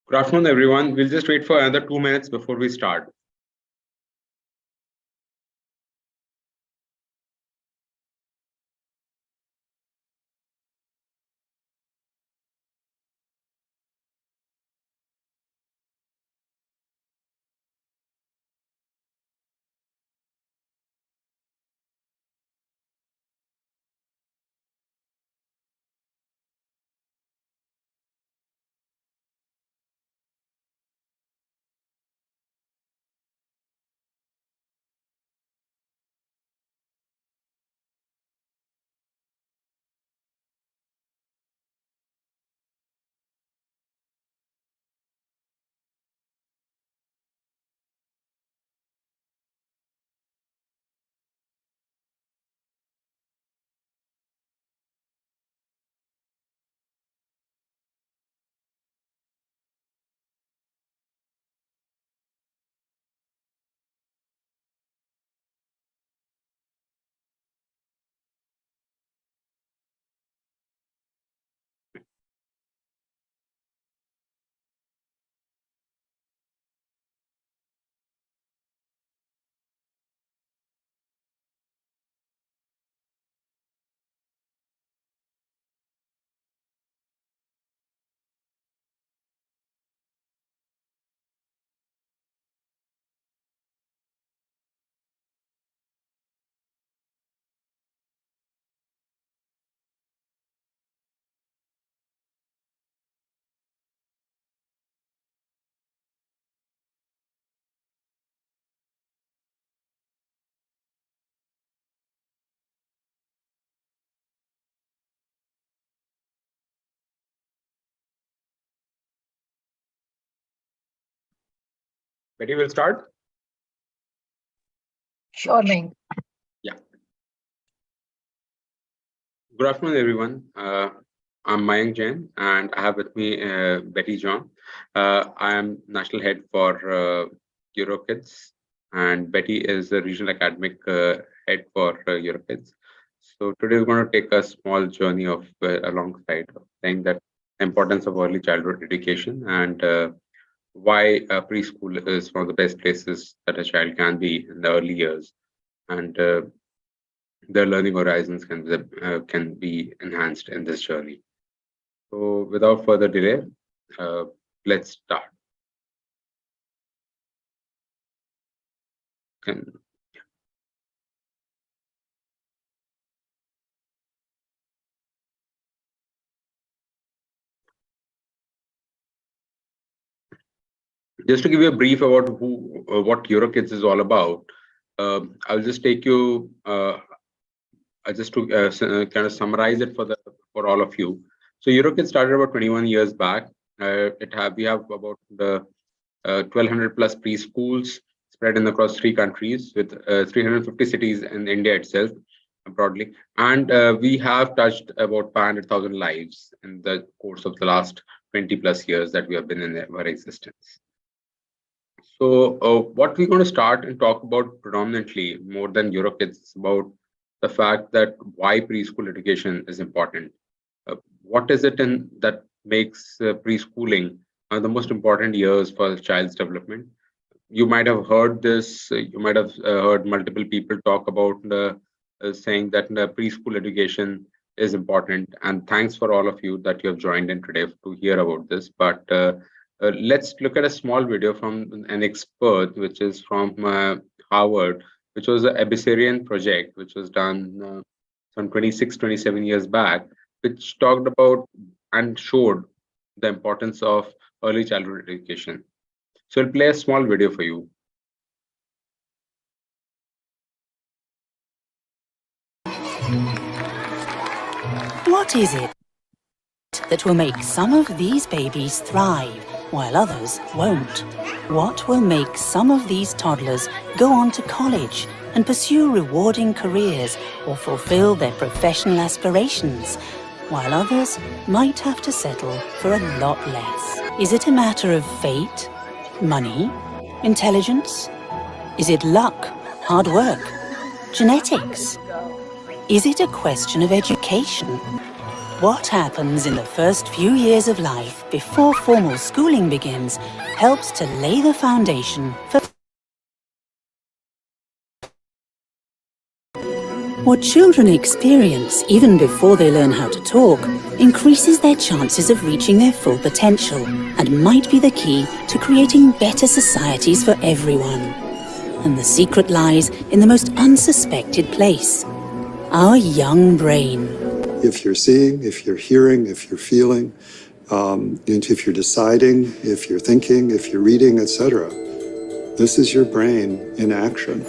Good afternoon, everyone. We'll just wait for another 2 minutes before we start. Betty will start. Sure, Ming. Yeah. Good afternoon, everyone. I'm Mayank Jain, and I have with me Betty John. I am national head for EuroKids, and Betty is the regional academic head for EuroKids. So today we're going to take a small journey of alongside of saying that the importance of early childhood education and why preschool is one of the best places that a child can be in the early years, and their learning horizons can be enhanced in this journey. So without further delay, let's start. Can, just to give you a brief about what EuroKids is all about, I'll just take you just to kind of summarize it for all of you. So EuroKids started about 21 years back. We have about the 1,200 plus preschools spread in across 3 countries with 350 cities in India itself, broadly. And we have touched about 500,000 lives in the course of the last 20 plus years that we have been in our existence. So what we're going to start and talk about predominantly more than EuroKids is about the fact that why preschool education is important. What is it that makes preschooling the most important years for a child's development? You might have heard this. You might have heard multiple people talk about saying that the preschool education is important. And thanks for all of you that you have joined in today to hear about this. But let's look at a small video from an expert, which is from Harvard, which was an Abyssinian project, which was done some 26, 27 years back, which talked about and showed the importance of early childhood education. So I'll play a small video for you. What is it that will make some of these babies thrive while others won't? What will make some of these toddlers go on to college and pursue rewarding careers or fulfill their professional aspirations, while others might have to settle for a lot less? Is it a matter of fate, money, intelligence? Is it luck, hard work, genetics? Is it a question of education? What happens in the first few years of life before formal schooling begins helps to lay the foundation for what children experience even before they learn how to talk increases their chances of reaching their full potential and might be the key to creating better societies for everyone. And the secret lies in the most unsuspected place, our young brain. If you're seeing, if you're hearing, if you're feeling, if you're deciding, if you're thinking, if you're reading, etc., this is your brain in action.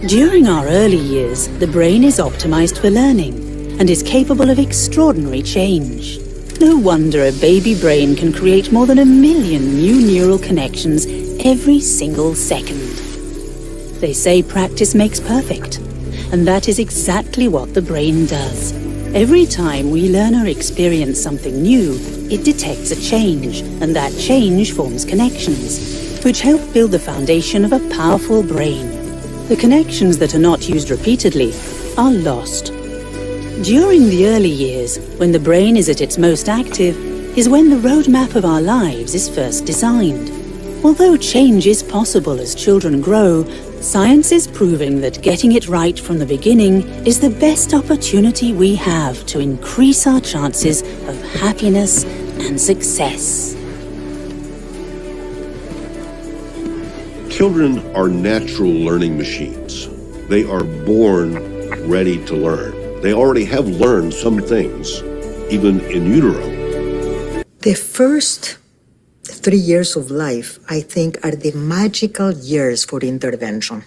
During our early years, the brain is optimized for learning and is capable of extraordinary change. No wonder a baby brain can create more than 1 million new neural connections every single second. They say practice makes perfect, and that is exactly what the brain does. Every time we learn or experience something new, it detects a change, and that change forms connections, which help build the foundation of a powerful brain. The connections that are not used repeatedly are lost. During the early years, when the brain is at its most active, is when the roadmap of our lives is first designed. Although change is possible as children grow, science is proving that getting it right from the beginning is the best opportunity we have to increase our chances of happiness and success. Children are natural learning machines. They are born ready to learn. They already have learned some things, even in utero. The first 3 years of life, I think, are the magical years for intervention,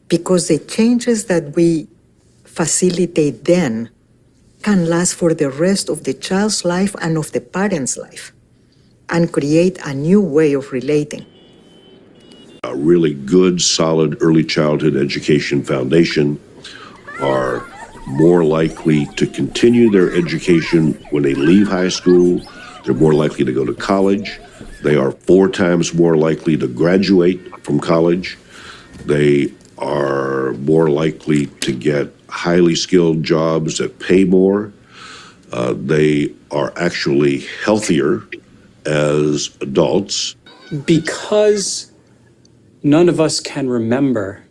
because the changes that we facilitate then can last for the rest of the child's life and of the parent's life and create a new way of relating. A really good, solid early childhood education foundation are more likely to continue their education when they leave high school. They're more likely to go to college. They are 4 times more likely to graduate from college. They are more likely to get highly skilled jobs that pay more. They are actually healthier as adults. Because none of us can remember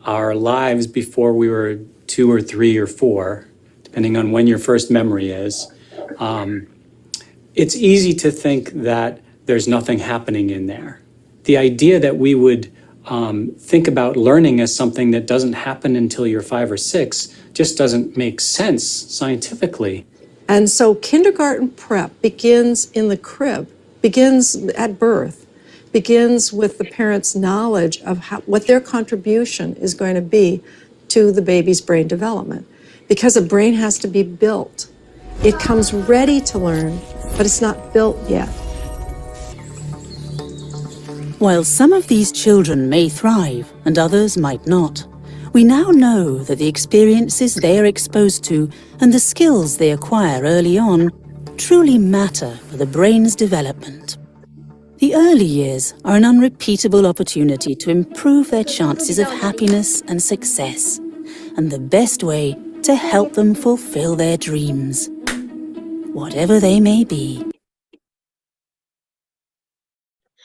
our lives before we were 2 or 3 or 4, depending on when your first memory is, it's easy to think that there's nothing happening in there. The idea that we would think about learning as something that doesn't happen until you're 5 or 6 just doesn't make sense scientifically. And so kindergarten prep begins in the crib, begins at birth, begins with the parents' knowledge of what their contribution is going to be to the baby's brain development. Because a brain has to be built. It comes ready to learn, but it's not built yet. While some of these children may thrive and others might not, we now know that the experiences they are exposed to and the skills they acquire early on truly matter for the brain's development. The early years are an unrepeatable opportunity to improve their chances of happiness and success, and the best way to help them fulfill their dreams, whatever they may be.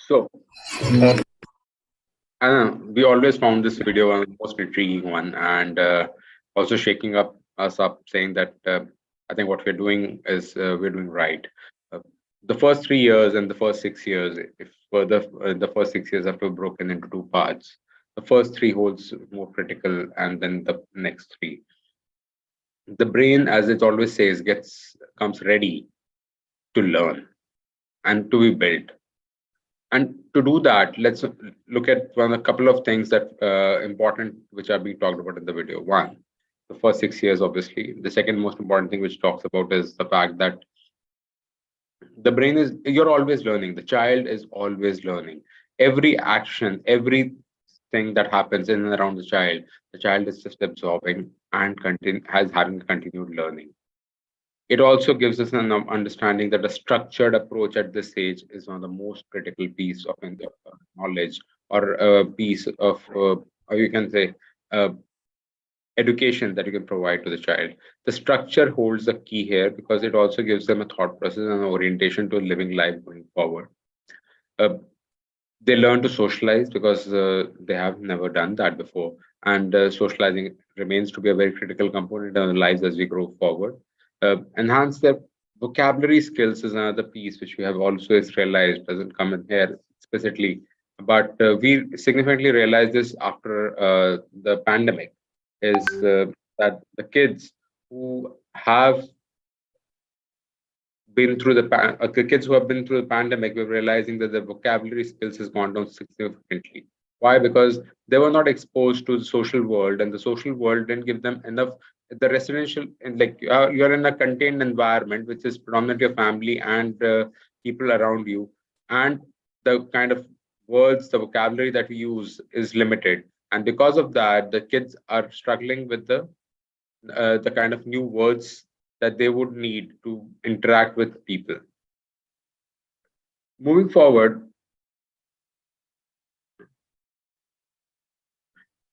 So, we always found this video one of the most intriguing one, and also shaking us up, saying that I think what we're doing is we're doing right. The first 3 years and the first 6 years, if further the first 6 years have to be broken into 2 parts. The first 3 holds more critical, and then the next 3. The brain, as it always says, comes ready to learn and to be built. And to do that, let's look at a couple of things that important, which are being talked about in the video. One, the first 6 years, obviously. The second most important thing which talks about is the fact that the brain you're always learning. The child is always learning. Every action, everything that happens in and around the child is just absorbing and having continued learning. It also gives us an understanding that a structured approach at this stage is one of the most critical piece of knowledge, or a piece of, or you can say, education that you can provide to the child. The structure holds the key here because it also gives them a thought process and an orientation to living life going forward. They learn to socialize because they have never done that before, and socializing remains to be a very critical component in our lives as we grow forward. Enhance their vocabulary skills is another piece which we have also realized doesn't come in here explicitly, but we significantly realized this after the pandemic, is that the kids who have been through the kids who have been through the pandemic, we're realizing that their vocabulary skills has gone down significantly. Why? Because they were not exposed to the social world, and the social world didn't give them enough. The residential, and like you're in a contained environment, which is predominantly your family and people around you, and the kind of words, the vocabulary that we use is limited, and because of that, the kids are struggling with the kind of new words that they would need to interact with people. Moving forward,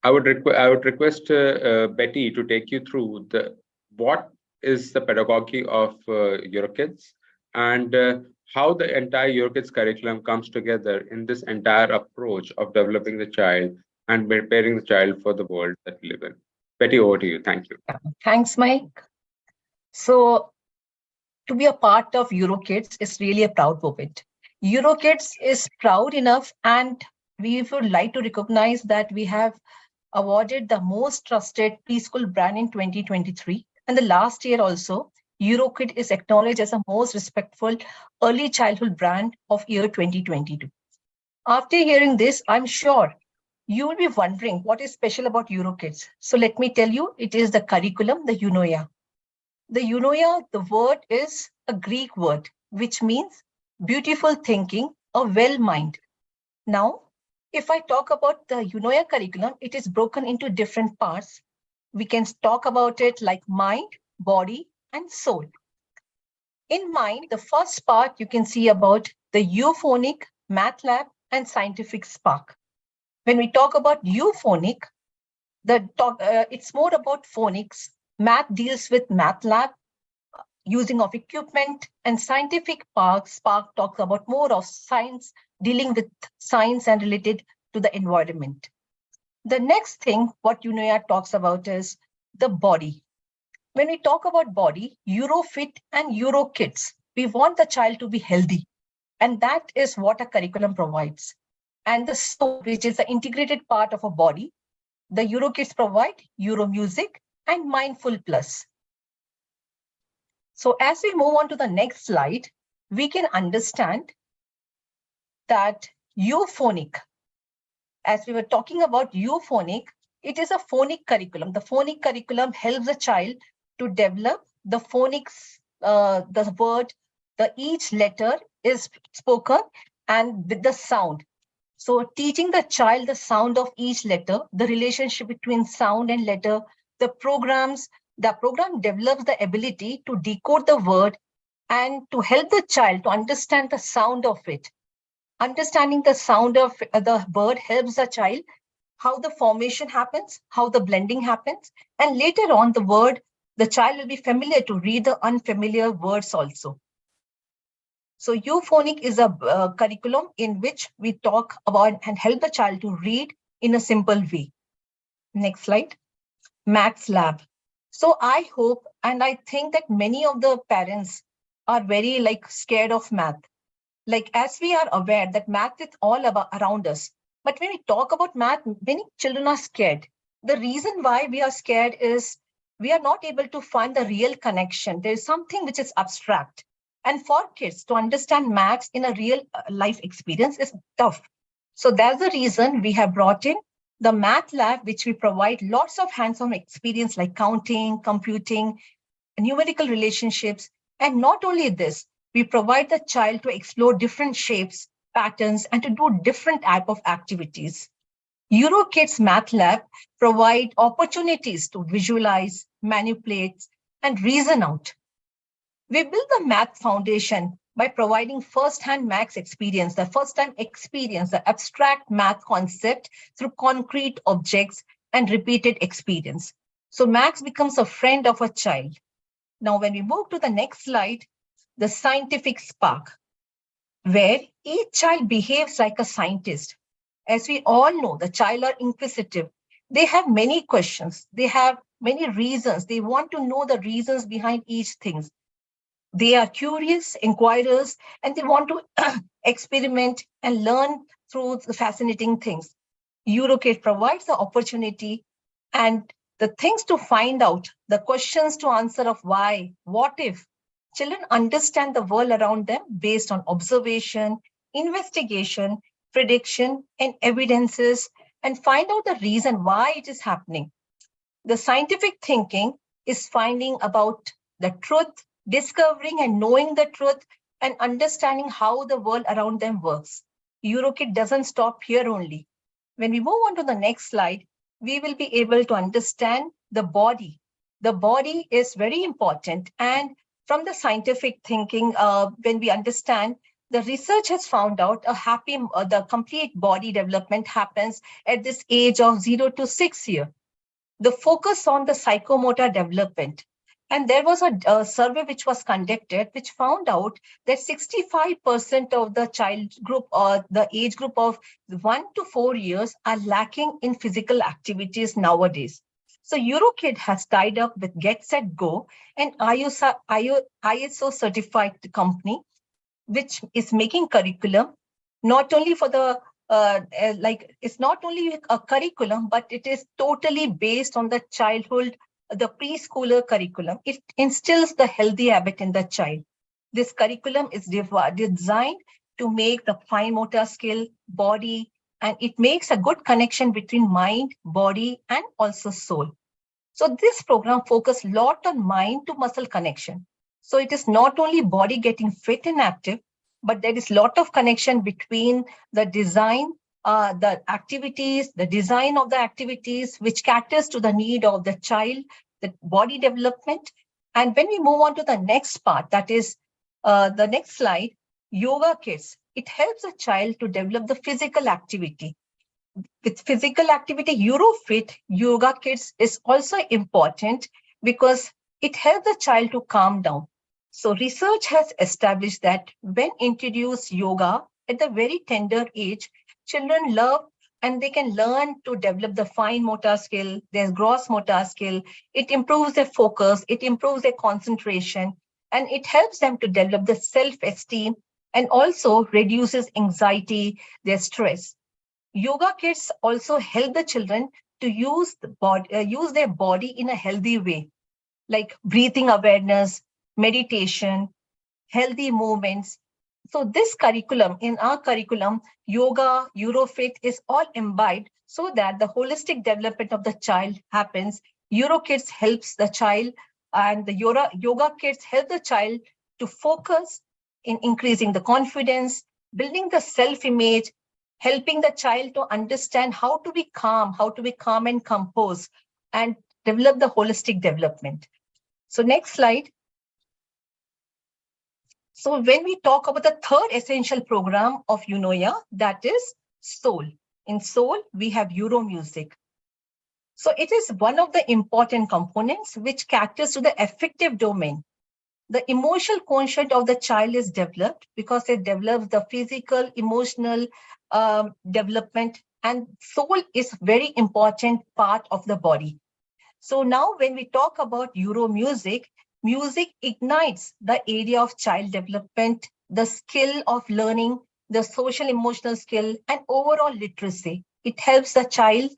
I would request Betty to take you through what is the pedagogy of EuroKids, and how the entire EuroKids curriculum comes together in this entire approach of developing the child and preparing the child for the world that we live in. Betty, over to you. Thank you. Thanks, Mike. So, to be a part of EuroKids is really a proud moment. EuroKids is proud enough, and we would like to recognize that we have awarded the most trusted preschool brand in 2023. And the last year also, EuroKid is acknowledged as the most respectful early childhood brand of year 2022. After hearing this, I'm sure you will be wondering what is special about EuroKids. So let me tell you, it is the curriculum, the eunoia. The eunoia, the word is a Greek word, which means beautiful thinking, a well mind. Now, if I talk about the eunoia curriculum, it is broken into different parts. We can talk about it like mind, body, and soul. In mind, the first part you can see about the euphonic, math lab, and scientific spark. When we talk about euphonic, it's more about phonics. Math deals with math lab, using of equipment, and scientific spark talks about more of science, dealing with science and related to the environment. The next thing what eunoia talks about is the body. When we talk about body, EuroFit and EuroKids, we want the child to be healthy, and that is what a curriculum provides. And the soul, which is the integrated part of a body, the EuroKids provide Euro Music and Mindful Plus. So as we move on to the next slide, we can understand that euphonic, as we were talking about euphonic, it is a phonic curriculum. The phonic curriculum helps the child to develop the phonics, the word, each letter is spoken and with the sound. So teaching the child the sound of each letter, the relationship between sound and letter, the program develops the ability to decode the word and to help the child to understand the sound of it. Understanding the sound of the word helps the child how the formation happens, how the blending happens, and later on the child will be familiar to read the unfamiliar words also. So euphonic is a curriculum in which we talk about and help the child to read in a simple way. Next slide. Maths lab. So I hope and I think that many of the parents are very scared of math. As we are aware that math is all around us. But when we talk about math, many children are scared. The reason why we are scared is we are not able to find the real connection. There is something which is abstract. And for kids to understand maths in a real life experience is tough. So that's the reason we have brought in the math lab, which we provide lots of hands-on experience like counting, computing, numerical relationships. And not only this, we provide the child to explore different shapes, patterns, and to do different type of activities. EuroKids Math Lab provide opportunities to visualize, manipulate, and reason out. We build the math foundation by providing first-hand maths experience, the first-time experience, the abstract math concept through concrete objects and repeated experience. So Max becomes a friend of a child. Now, when we move to the next slide, the scientific spark, where each child behaves like a scientist. As we all know, the child are inquisitive. They have many questions. They have many reasons. They want to know the reasons behind each thing. They are curious, inquirers, and they want to experiment and learn through the fascinating things. EuroKid provides the opportunity and the things to find out, the questions to answer of why, what if. Children understand the world around them based on observation, investigation, prediction, and evidences, and find out the reason why it is happening. The scientific thinking is finding about the truth, discovering and knowing the truth, and understanding how the world around them works. EuroKid doesn't stop here only. When we move on to the next slide, we will be able to understand the body. The body is very important. And from the scientific thinking, when we understand, the research has found out the complete body development happens at this age of 0 to 6 years. The focus on the psychomotor development. And there was a survey which was conducted, which found out that 65% of the child group or the age group of 1 to 4 years are lacking in physical activities nowadays. So EuroKid has tied up with Get Set Go, an ISO certified company, which is making curriculum not only for the it's not only a curriculum, but it is totally based on the childhood, the preschooler curriculum. It instills the healthy habit in the child. This curriculum is designed to make the fine motor skill, body, and it makes a good connection between mind, body, and also soul. So this program focuses a lot on mind to muscle connection. So it is not only body getting fit and active, but there is a lot of connection between the design, the activities, the design of the activities, which caters to the need of the child, the body development. And when we move on to the next part, that is the next slide, Yoga Kids, it helps a child to develop the physical activity. With physical activity, EuroFit Yoga Kids is also important because it helps the child to calm down. So research has established that when introduced yoga at the very tender age, children love and they can learn to develop the fine motor skill, their gross motor skill. It improves their focus, it improves their concentration, and it helps them to develop the self-esteem and also reduces anxiety, their stress. Yoga Kids also help the children to use their body in a healthy way, like breathing awareness, meditation, healthy movements. So this curriculum, in our curriculum, yoga, EuroFit is all imbibed so that the holistic development of the child happens. EuroKids helps the child and the yoga kids help the child to focus in increasing the confidence, building the self-image, helping the child to understand how to be calm and composed, and develop the holistic development. So next slide. So when we talk about the third essential program of Eunoia, that is Soul. In Soul, we have Euro music. So it is one of the important components which caters to the affective domain. The emotional quotient of the child is developed because it develops the physical, emotional development, and soul is very important part of the body. So now when we talk about Euro music, music ignites the area of child development, the skill of learning, the social emotional skill, and overall literacy. It helps the child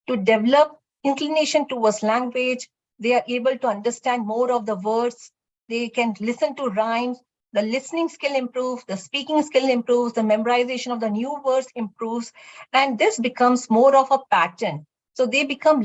to develop inclination towards language. They are able to understand more of the words. They can listen to rhymes. The listening skill improves, the speaking skill improves, the memorization of the new words improves, and this becomes more of a pattern. So they become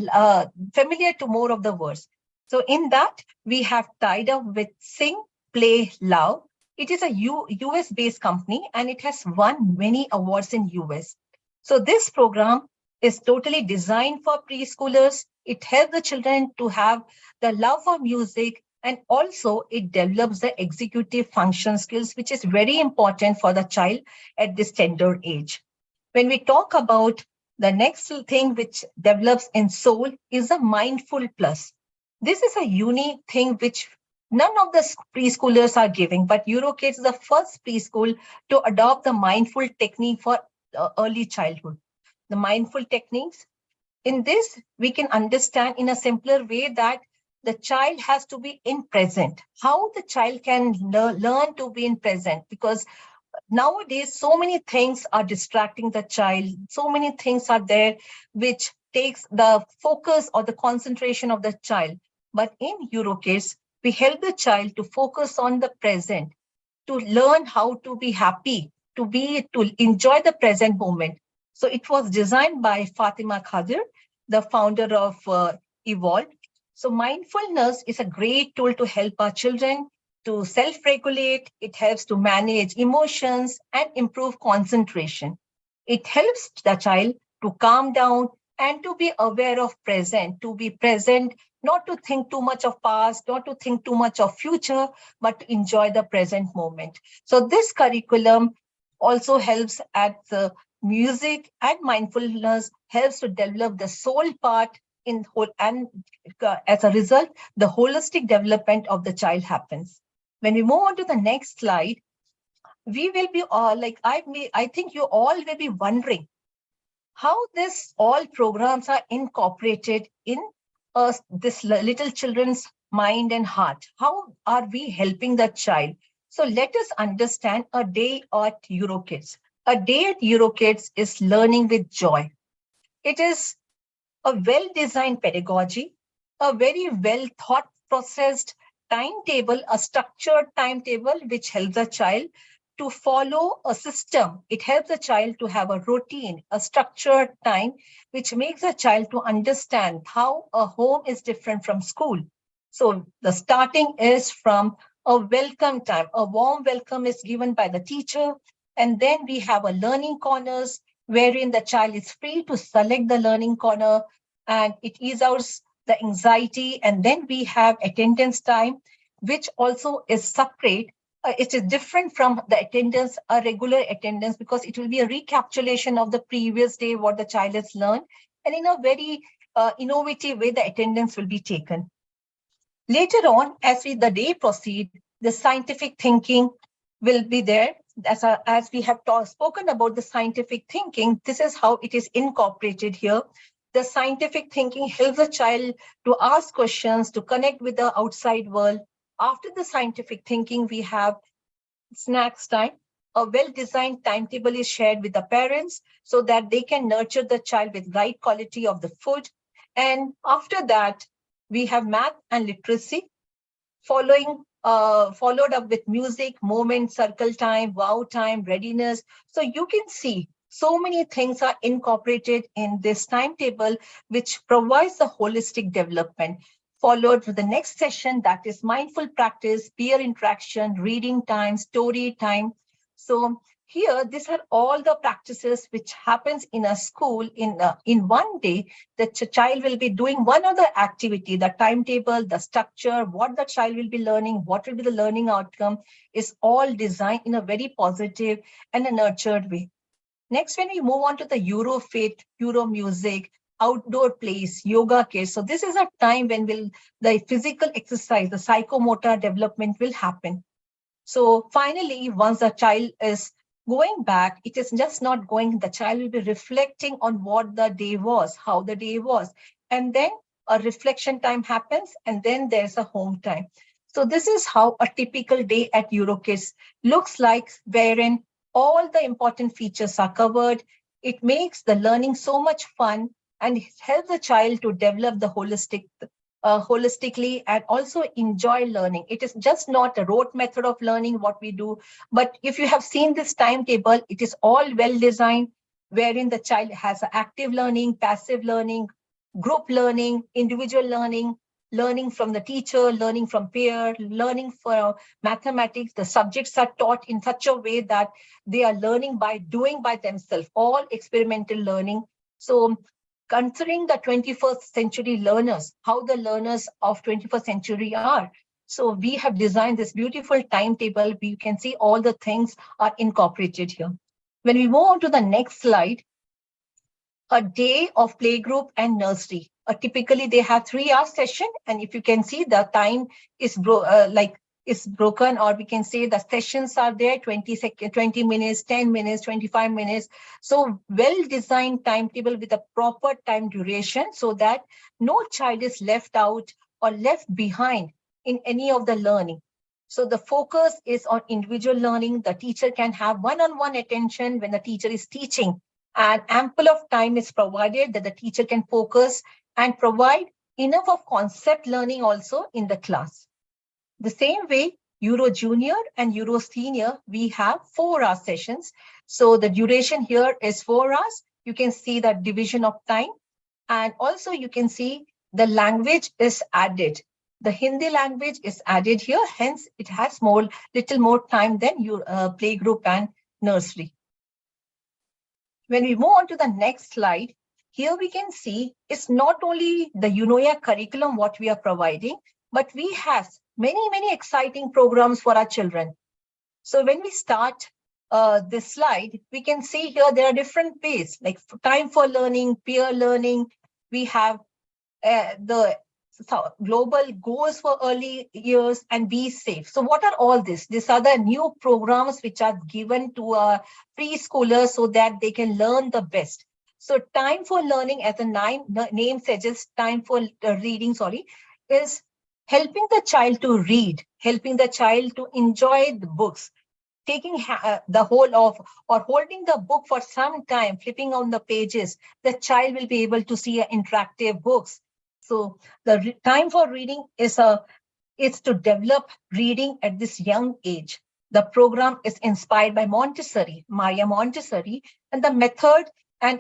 familiar to more of the words. So in that, we have tied up with Sing, Play, Love. It is a US-based company, and it has won many awards in US. So this program is totally designed for preschoolers. It helps the children to have the love for music, and also it develops the executive function skills, which is very important for the child at this tender age. When we talk about The next thing which develops in soul is a mindful plus. This is a unique thing which none of the preschoolers are giving, but EuroKids is the first preschool to adopt the mindful technique for early childhood. The mindful techniques, in this, we can understand in a simpler way that the child has to be in present. How the child can learn to be in present, because nowadays so many things are distracting the child, so many things are there which takes the focus or the concentration of the child. But in EuroKids, we help the child to focus on the present, to learn how to be happy, to enjoy the present moment. So it was designed by Fatima Khadir, the founder of Evolve. So mindfulness is a great tool to help our children to self-regulate. It helps to manage emotions and improve concentration. It helps the child to calm down and to be aware of present, to be present, not to think too much of past, not to think too much of future, but to enjoy the present moment. So this curriculum also helps at the music and mindfulness, helps to develop the soul part in whole, and as a result, the holistic development of the child happens. When we move on to the next slide, we will be I think you all will be wondering how this all programs are incorporated in this little children's mind and heart. How are we helping the child? So let us understand a day at EuroKids. A day at EuroKids is learning with joy. It is a well-designed pedagogy, a very well-thought processed timetable, a structured timetable which helps a child to follow a system. It helps a child to have a routine, a structured time, which makes a child to understand how a home is different from school. So the starting is from a welcome time. A warm welcome is given by the teacher. And then we have a learning corners wherein the child is free to select the learning corner and it eases out the anxiety. And then we have attendance time, which also is separate. It is different from the attendance, a regular attendance, because it will be a recapitulation of the previous day, what the child has learned. And in a very innovative way, the attendance will be taken. Later on, as the day proceed, the scientific thinking will be there. As we have spoken about the scientific thinking, this is how it is incorporated here. The scientific thinking helps the child to ask questions, to connect with the outside world. After the scientific thinking, we have snacks time. A well-designed timetable is shared with the parents so that they can nurture the child with right quality of the food. And after that, we have math and literacy, followed up with music, moment, circle time, wow time, readiness. So you can see so many things are incorporated in this timetable, which provides the holistic development. Followed with the next session, that is mindful practice, peer interaction, reading time, story time. So here, these are all the practices which happens in a school in one day. The child will be doing one other activity, the timetable, the structure, what the child will be learning, what will be the learning outcome is all designed in a very positive and a nurtured way. Next, when we move on to the Eurofit, Euro music, outdoor plays, yoga kits. So this is a time when the physical exercise, the psychomotor development will happen. So finally, once the child is going back, it is just not going, the child will be reflecting on what the day was, how the day was. And then a reflection time happens, and then there's a home time. So this is how a typical day at EuroKids looks like, wherein all the important features are covered. It makes the learning so much fun and it helps the child to develop the holistically and also enjoy learning. It is just not a rote method of learning what we do, but if you have seen this timetable, it is all well designed, wherein the child has active learning, passive learning, group learning, individual learning, learning from the teacher, learning from peer, learning for mathematics. The subjects are taught in such a way that they are learning by doing by themselves, all experimental learning. So considering the 21st century learners, how the learners of 21st century are. So we have designed this beautiful timetable. We can see all the things are incorporated here. When we move on to the next slide, a day of playgroup and nursery. Typically, they have 3-hour session, and if you can see, the time is broken, or we can say the sessions are there 20 minutes, 10 minutes, 25 minutes. So well-designed timetable with a proper time duration so that no child is left out or left behind in any of the learning. So the focus is on individual learning. The teacher can have one-on-one attention when the teacher is teaching, and ample of time is provided that the teacher can focus and provide enough of concept learning also in the class. The same way, Euro Junior and Euro Senior, we have 4-hour sessions. So the duration here is 4 hours. You can see the division of time. And also you can see the language is added. The Hindi language is added here. Hence, it has little more time than your playgroup and nursery. When we move on to the next slide, here we can see it's not only the Eunoia curriculum what we are providing, but we have many exciting programs for our children. So when we start this slide, we can see here there are different ways, like time for learning, peer learning. We have the global goals for early years and be safe. So what are all this? These are the new programs which are given to preschoolers so that they can learn the best. So time for learning, as the name suggests, time for reading, is helping the child to read, helping the child to enjoy the books, taking the whole of or holding the book for some time, flipping on the pages. The child will be able to see interactive books. So the time for reading is to develop reading at this young age. The program is inspired by Montessori, Maria Montessori, and the method, and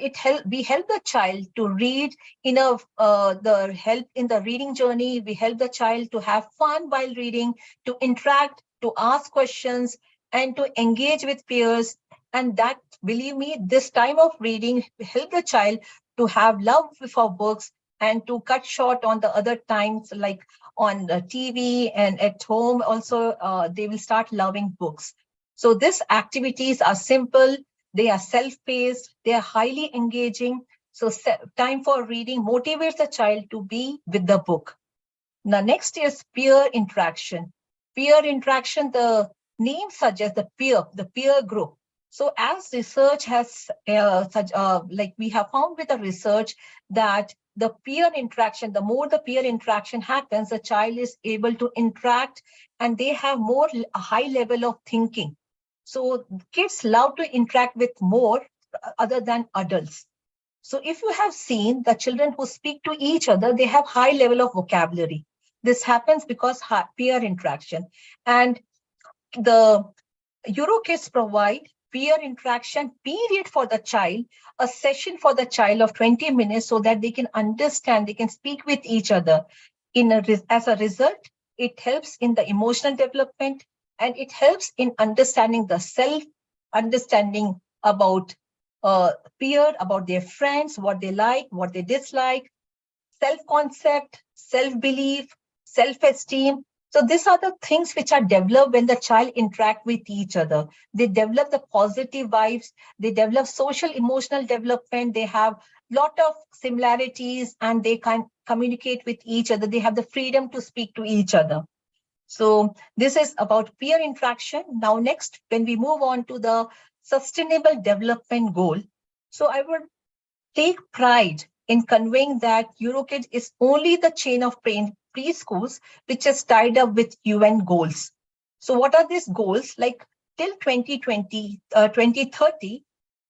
we help the child to read in the reading journey. We help the child to have fun while reading, to interact, to ask questions, and to engage with peers. And that, believe me, this time of reading help the child to have love for books and to cut short on the other times, like on the TV and at home also, they will start loving books. So these activities are simple, they are self-paced, they are highly engaging. So time for reading motivates the child to be with the book. Now, next is peer interaction. Peer interaction, the name suggests the peer group. So as research has, we have found with the research that the peer interaction, the more the peer interaction happens, the child is able to interact and they have a high level of thinking. So kids love to interact with more other than adults. So if you have seen the children who speak to each other, they have high level of vocabulary. This happens because peer interaction. And the EuroKids provide peer interaction period for the child, a session for the child of 20 minutes so that they can understand, they can speak with each other. As a result, it helps in the emotional development and it helps in understanding the self, understanding about peer, about their friends, what they like, what they dislike, self-concept, self-belief, self-esteem. So these are the things which are developed when the child interact with each other. They develop the positive vibes, they develop social emotional development, they have lot of similarities and they can communicate with each other. They have the freedom to speak to each other. So this is about peer interaction. Now next, when we move on to the sustainable development goal. So I would take pride in conveying that EuroKids is only the chain of preschools which is tied up with UN goals. So what are these goals? Like till 2030,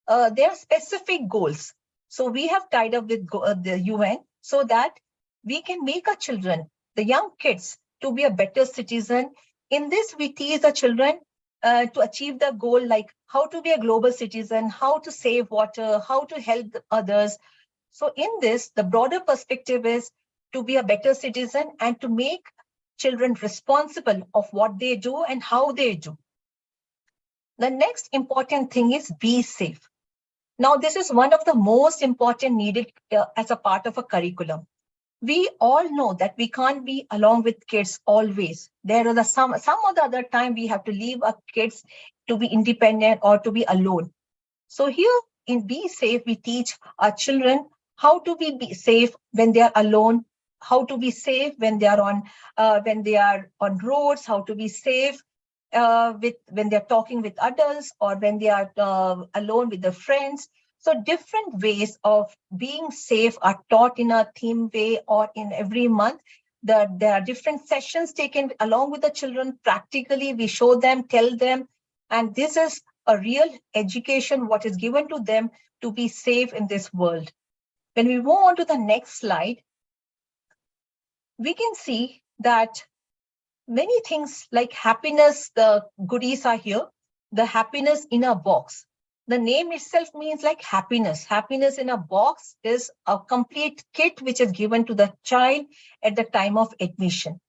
there are specific goals. So we have tied up with the UN so that we can make our children, the young kids, to be a better citizen. In this, we teach the children to achieve the goal, like how to be a global citizen, how to save water, how to help others. So in this, the broader perspective is to be a better citizen and to make children responsible of what they do and how they do. The next important thing is be safe. Now, this is one of the most important needed as a part of a curriculum. We all know that we can't be along with kids always. There are some of the other time we have to leave our kids to be independent or to be alone. So here in Be Safe, we teach our children how to be safe when they are alone, how to be safe when they are on roads, how to be safe when they're talking with adults or when they are alone with their friends. So different ways of being safe are taught in a theme way or in every month. There are different sessions taken along with the children. Practically, we show them, tell them, and this is a real education, what is given to them to be safe in this world. When we move on to the next slide, we can see that many things like happiness, the goodies are here. The happiness in a box. The name itself means like happiness. Happiness in a box is a complete kit which is given to the child at the time of admission.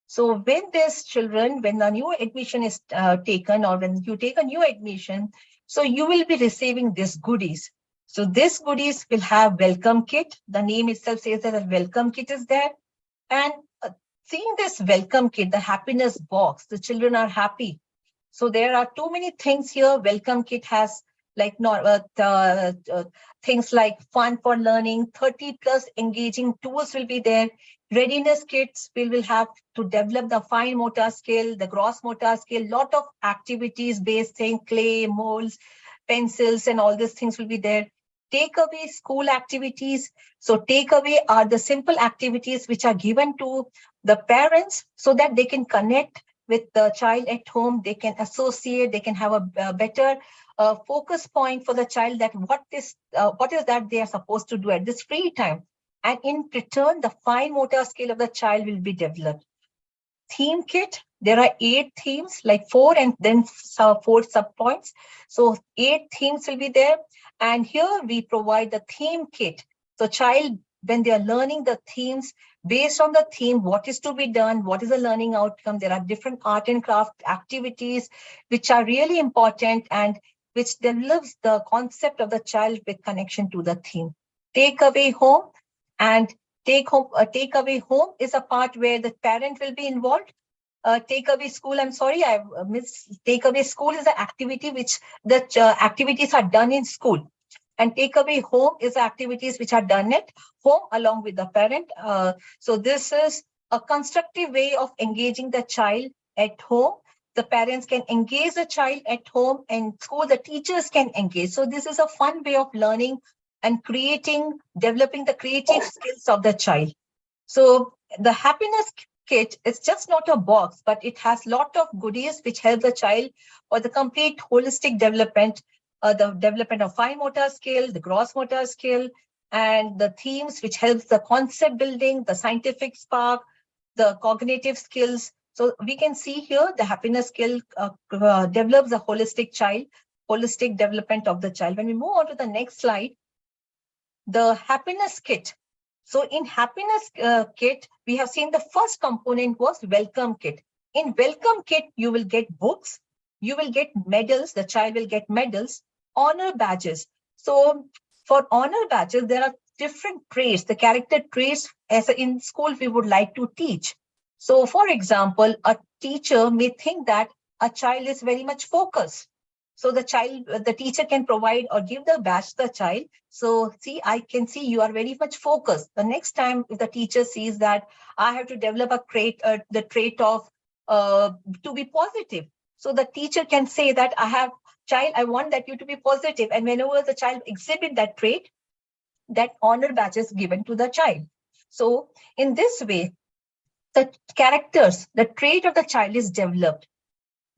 So when there's children, when a new admission is taken or when you take a new admission, so you will be receiving these goodies. So these goodies will have welcome kit. The name itself says that a welcome kit is there. And seeing this welcome kit, the happiness box, the children are happy. So there are too many things here. Welcome kit has like things like fun for learning, 30 plus engaging tools will be there. Readiness kits will have to develop the fine motor skill, the gross motor skill, lot of activities based thing, clay, molds, pencils, and all these things will be there. Takeaway school activities. So takeaway are the simple activities which are given to the parents so that they can connect with the child at home, they can associate, they can have a better focus point for the child that what is that they are supposed to do at this free time. And in return, the fine motor skill of the child will be developed. Theme kit, there are 8 themes, like 4 and then 4 subpoints. So 8 themes will be there. And here we provide the theme kit. So child, when they are learning the themes, based on the theme, what is to be done, what is the learning outcome, there are different art and craft activities which are really important and which develops the concept of the child with connection to the theme. Takeaway home, and takeaway home is a part where the parent will be involved. Takeaway school, I'm sorry, I missed. Takeaway school is an activity which the activities are done in school. And takeaway home is activities which are done at home along with the parent. So this is a constructive way of engaging the child at home. The parents can engage the child at home, and school, the teachers can engage. So this is a fun way of learning and developing the creative skills of the child. So the happiness kit is just not a box, but it has a lot of goodies which help the child for the complete holistic development, the development of fine motor skill, the gross motor skill, and the themes which helps the concept building, the scientific spark, the cognitive skills. So we can see here the happiness skill develops the holistic development of the child. When we move on to the next slide, the happiness kit. So in happiness kit, we have seen the first component was welcome kit. In welcome kit, you will get books, you will get medals, the child will get medals, honor badges. So for honor badges, there are different traits, the character traits as in school we would like to teach. So for example, a teacher may think that a child is very much focused. So the teacher can provide or give the badge to the child. So see, I can see you are very much focused. The next time if the teacher sees that I have to develop the trait of to be positive. So the teacher can say that I want that you to be positive. And whenever the child exhibit that trait, that honor badge is given to the child. So in this way, the characters, the trait of the child is developed.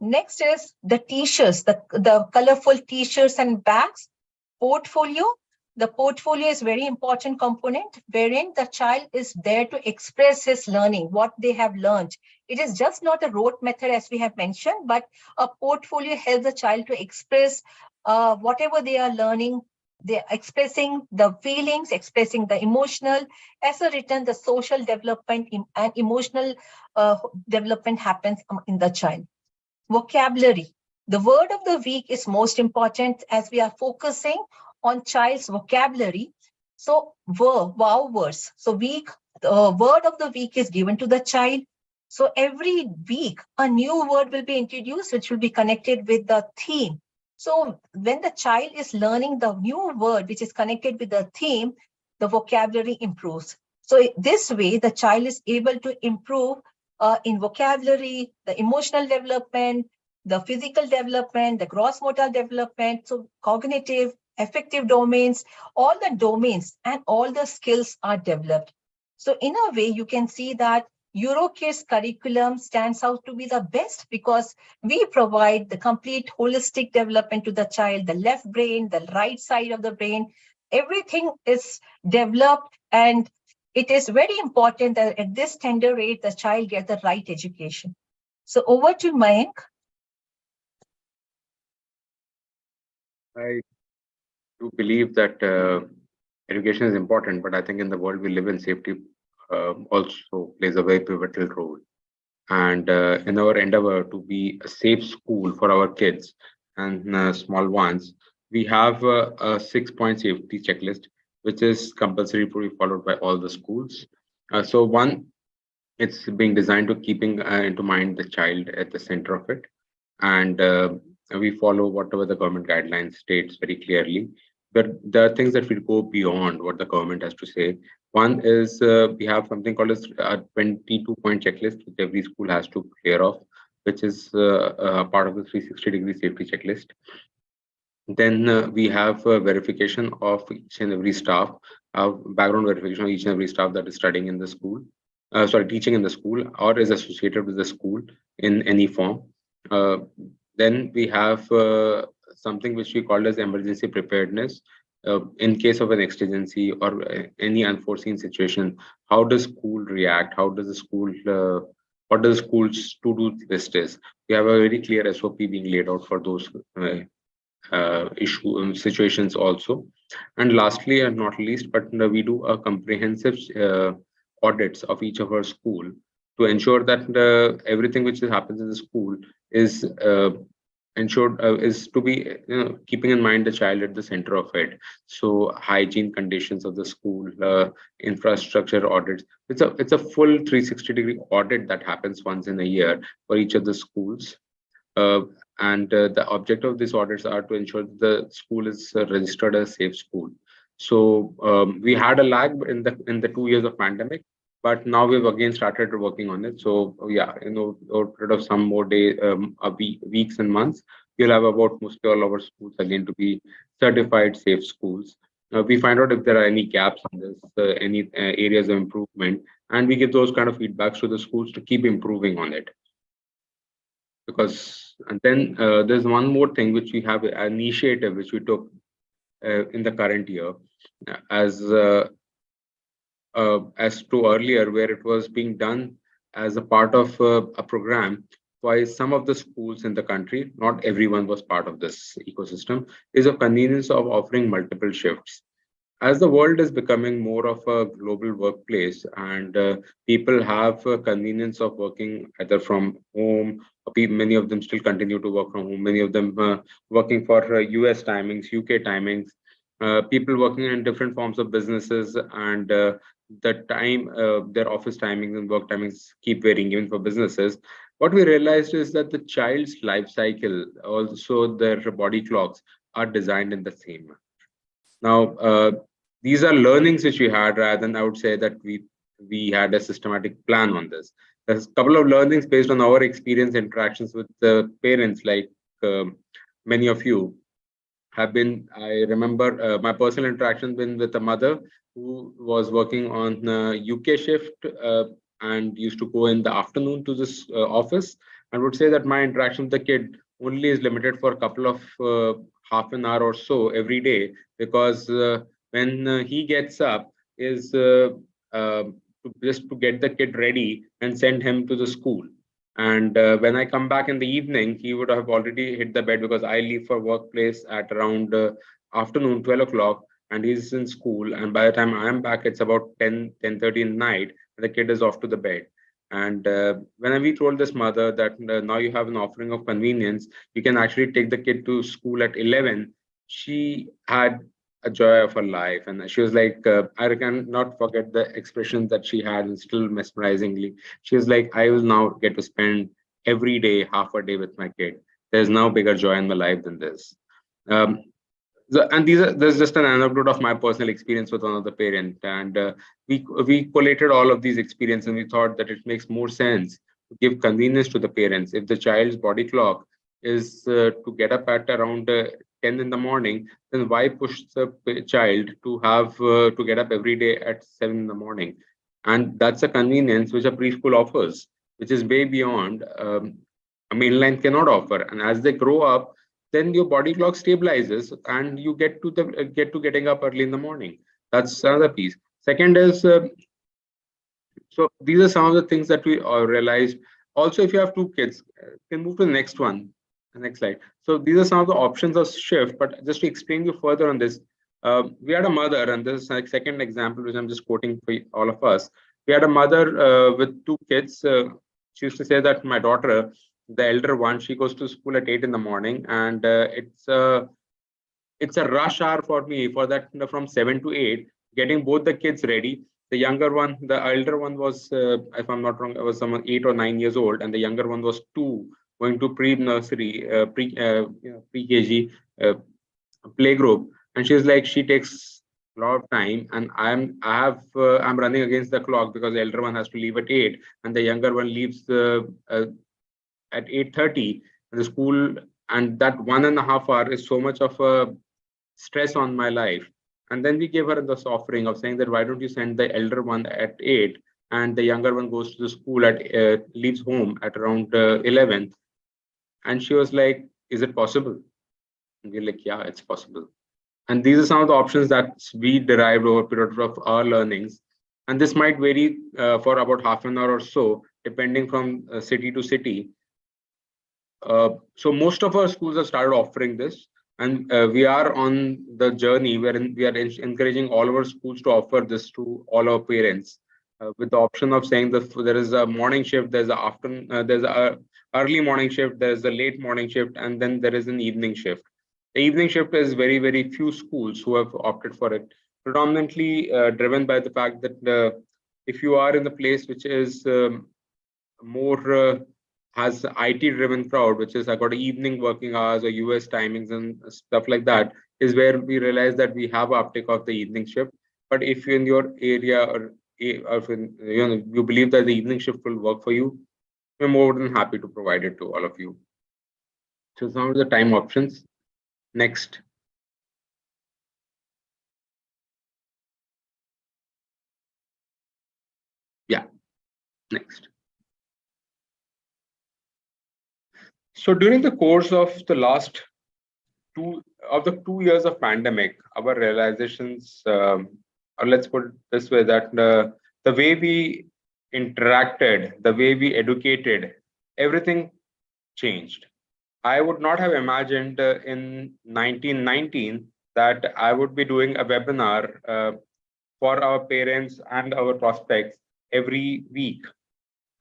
Next is the t-shirts, the colorful t-shirts and bags. Portfolio. The portfolio is very important component wherein the child is there to express his learning, what they have learned. It is just not a rote method as we have mentioned, but a portfolio helps the child to express whatever they are learning. They're expressing the feelings, expressing the emotional. As a written, the social development and emotional development happens in the child. Vocabulary. The word of the week is most important as we are focusing on child's vocabulary. So wow words. So the word of the week is given to the child. So every week, a new word will be introduced, which will be connected with the theme. So when the child is learning the new word, which is connected with the theme, the vocabulary improves. So this way, the child is able to improve in vocabulary, the emotional development, the physical development, the gross motor development, so cognitive, affective domains, all the domains and all the skills are developed. So in a way, you can see that EuroKids curriculum stands out to be the best because we provide the complete holistic development to the child, the left brain, the right side of the brain, everything is developed, and it is very important that at this tender age, the child gets the right education. So over to Mayank. I do believe that education is important, but I think in the world we live in, safety also plays a very pivotal role. And in our endeavor to be a safe school for our kids and small ones, we have a 6-point safety checklist, which is compulsory to be followed by all the schools. So one, it's being designed to keeping into mind the child at the center of it, and we follow whatever the government guidelines states very clearly. But there are things that will go beyond what the government has to say. One is we have something called as a 22-point checklist, which every school has to clear off, which is part of the 360-degree safety checklist. Then we have verification of each and every staff, background verification of each and every staff that is studying in the school, teaching in the school or is associated with the school in any form. Then we have something which we call as emergency preparedness. In case of an exigency or any unforeseen situation, how does school react? How does the school, what does the school's to-do list is? We have a very clear SOP being laid out for those situations also. And lastly and not least, but we do a comprehensive audits of each of our school to ensure that everything which happens in the school is ensured, is to be keeping in mind the child at the center of it. So hygiene conditions of the school, infrastructure audits. It's a full 360-degree audit that happens once in a year for each of the schools. And the objective of these audits are to ensure that the school is registered as a safe school. So we had a lag in the 2 years of pandemic, but now we've again started working on it. So yeah, over a period of some more weeks and months, we'll have about mostly all our schools again to be certified safe schools. We find out if there are any gaps in this, any areas of improvement, and we give those kind of feedbacks to the schools to keep improving on it. Because and then there's one more thing which we have an initiative which we took in the current year as to earlier, where it was being done as a part of a program by some of the schools in the country. Not everyone was part of this ecosystem. Is a convenience of offering multiple shifts. As the world is becoming more of a global workplace and people have a convenience of working either from home, many of them still continue to work from home, many of them working for US timings, UK timings, people working in different forms of businesses, and the time, their office timings and work timings keep varying even for businesses. What we realized is that the child's life cycle, also their body clocks, are designed in the same manner. Now, these are learnings which we had, rather than I would say that we had a systematic plan on this. There's a couple of learnings based on our experience interactions with the parents, like many of you have been. I remember my personal interaction been with a mother who was working on UK shift and used to go in the afternoon to this office. I would say that my interaction with the kid only is limited for a couple of half an hour or so every day, because when he gets up is just to get the kid ready and send him to the school. And when I come back in the evening, he would have already hit the bed, because I leave for workplace at around afternoon, 12 o'clock, and he's in school. And by the time I am back, it's about 10:30 in the night, and the kid is off to the bed. And when we told this mother that now you have an offering of convenience, you can actually take the kid to school at 11, she had a joy of her life. And she was like, I can not forget the expression that she had, and still mesmerizingly. She was like, I will now get to spend every day, half a day with my kid. There's no bigger joy in my life than this. Um, and there's just an anecdote of my personal experience with one of the parent, and we collated all of these experiences, and we thought that it makes more sense to give convenience to the parents. If the child's body clock is to get up at around 10 in the morning, then why push the child to have to get up every day at 7 in the morning? And that's a convenience which a preschool offers, which is way beyond a mainline cannot offer. And as they grow up, then your body clock stabilizes and you get to getting up early in the morning. That's another piece. Second is so these are some of the things that we realized. Also, if you have two kids, can move to the next one, the next slide. So these are some of the options of shift. But just to explain you further on this, we had a mother, and this is like second example, which I'm just quoting for all of us. We had a mother with two kids. She used to say that my daughter, the elder one, she goes to school at 8 in the morning, and it's a rush hour for me for that, from 7 to 8, getting both the kids ready. The younger one, the elder one was, if I'm not wrong, I was someone 8 or 9 years old, and the younger one was 2, going to pre-nursery, pre-KG play group. And she's like, she takes a lot of time, and I'm running against the clock because the elder one has to leave at 8, and the younger one leaves at 8:30 the school, and that 1.5 hour is so much of a stress on my life. And then we gave her this offering of saying that why don't you send the elder one at 8, and the younger one goes to the school at leaves home at around 11. And she was like, is it possible? And we're like, yeah, it's possible. And these are some of the options that we derived over a period of our learnings. And this might vary for about half an hour or so, depending from city to city. So most of our schools have started offering this, and we are on the journey wherein we are encouraging all of our schools to offer this to all our parents, with the option of saying that there is a morning shift, there's a afternoon, there's a early morning shift, there's a late morning shift, and then there is an evening shift. The evening shift is very few schools who have opted for it, predominantly driven by the fact that if you are in the place which is more has IT driven crowd, which is I got evening working hours or US timings and stuff like that, is where we realize that we have uptick of the evening shift. But if in your area or if you believe that the evening shift will work for you, we're more than happy to provide it to all of you. So some of the time options. Next. Yeah, next. So during the course of the last 2 years of pandemic, our realizations, or let's put it this way, that the way we interacted, the way we educated, everything changed. I would not have imagined in 1919 that I would be doing a webinar for our parents and our prospects every week.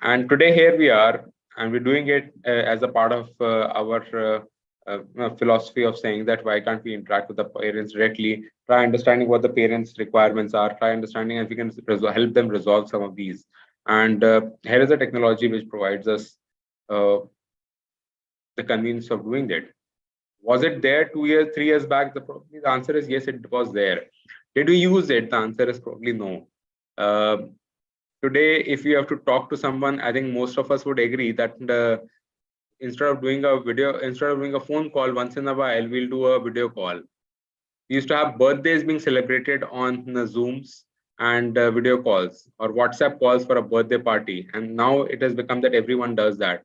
And today here we are, and we're doing it as a part of our philosophy of saying that why can't we interact with the parents directly, try understanding what the parents' requirements are, try understanding if we can help them resolve some of these. And here is a technology which provides us the convenience of doing that. Was it there 2 years, 3 years back? The answer is yes, it was there. Did we use it? The answer is probably no. Today, if you have to talk to someone, I think most of us would agree that instead of doing a phone call once in a while, we'll do a video call. We used to have birthdays being celebrated on Zooms and video calls or WhatsApp calls for a birthday party. And now it has become that everyone does that.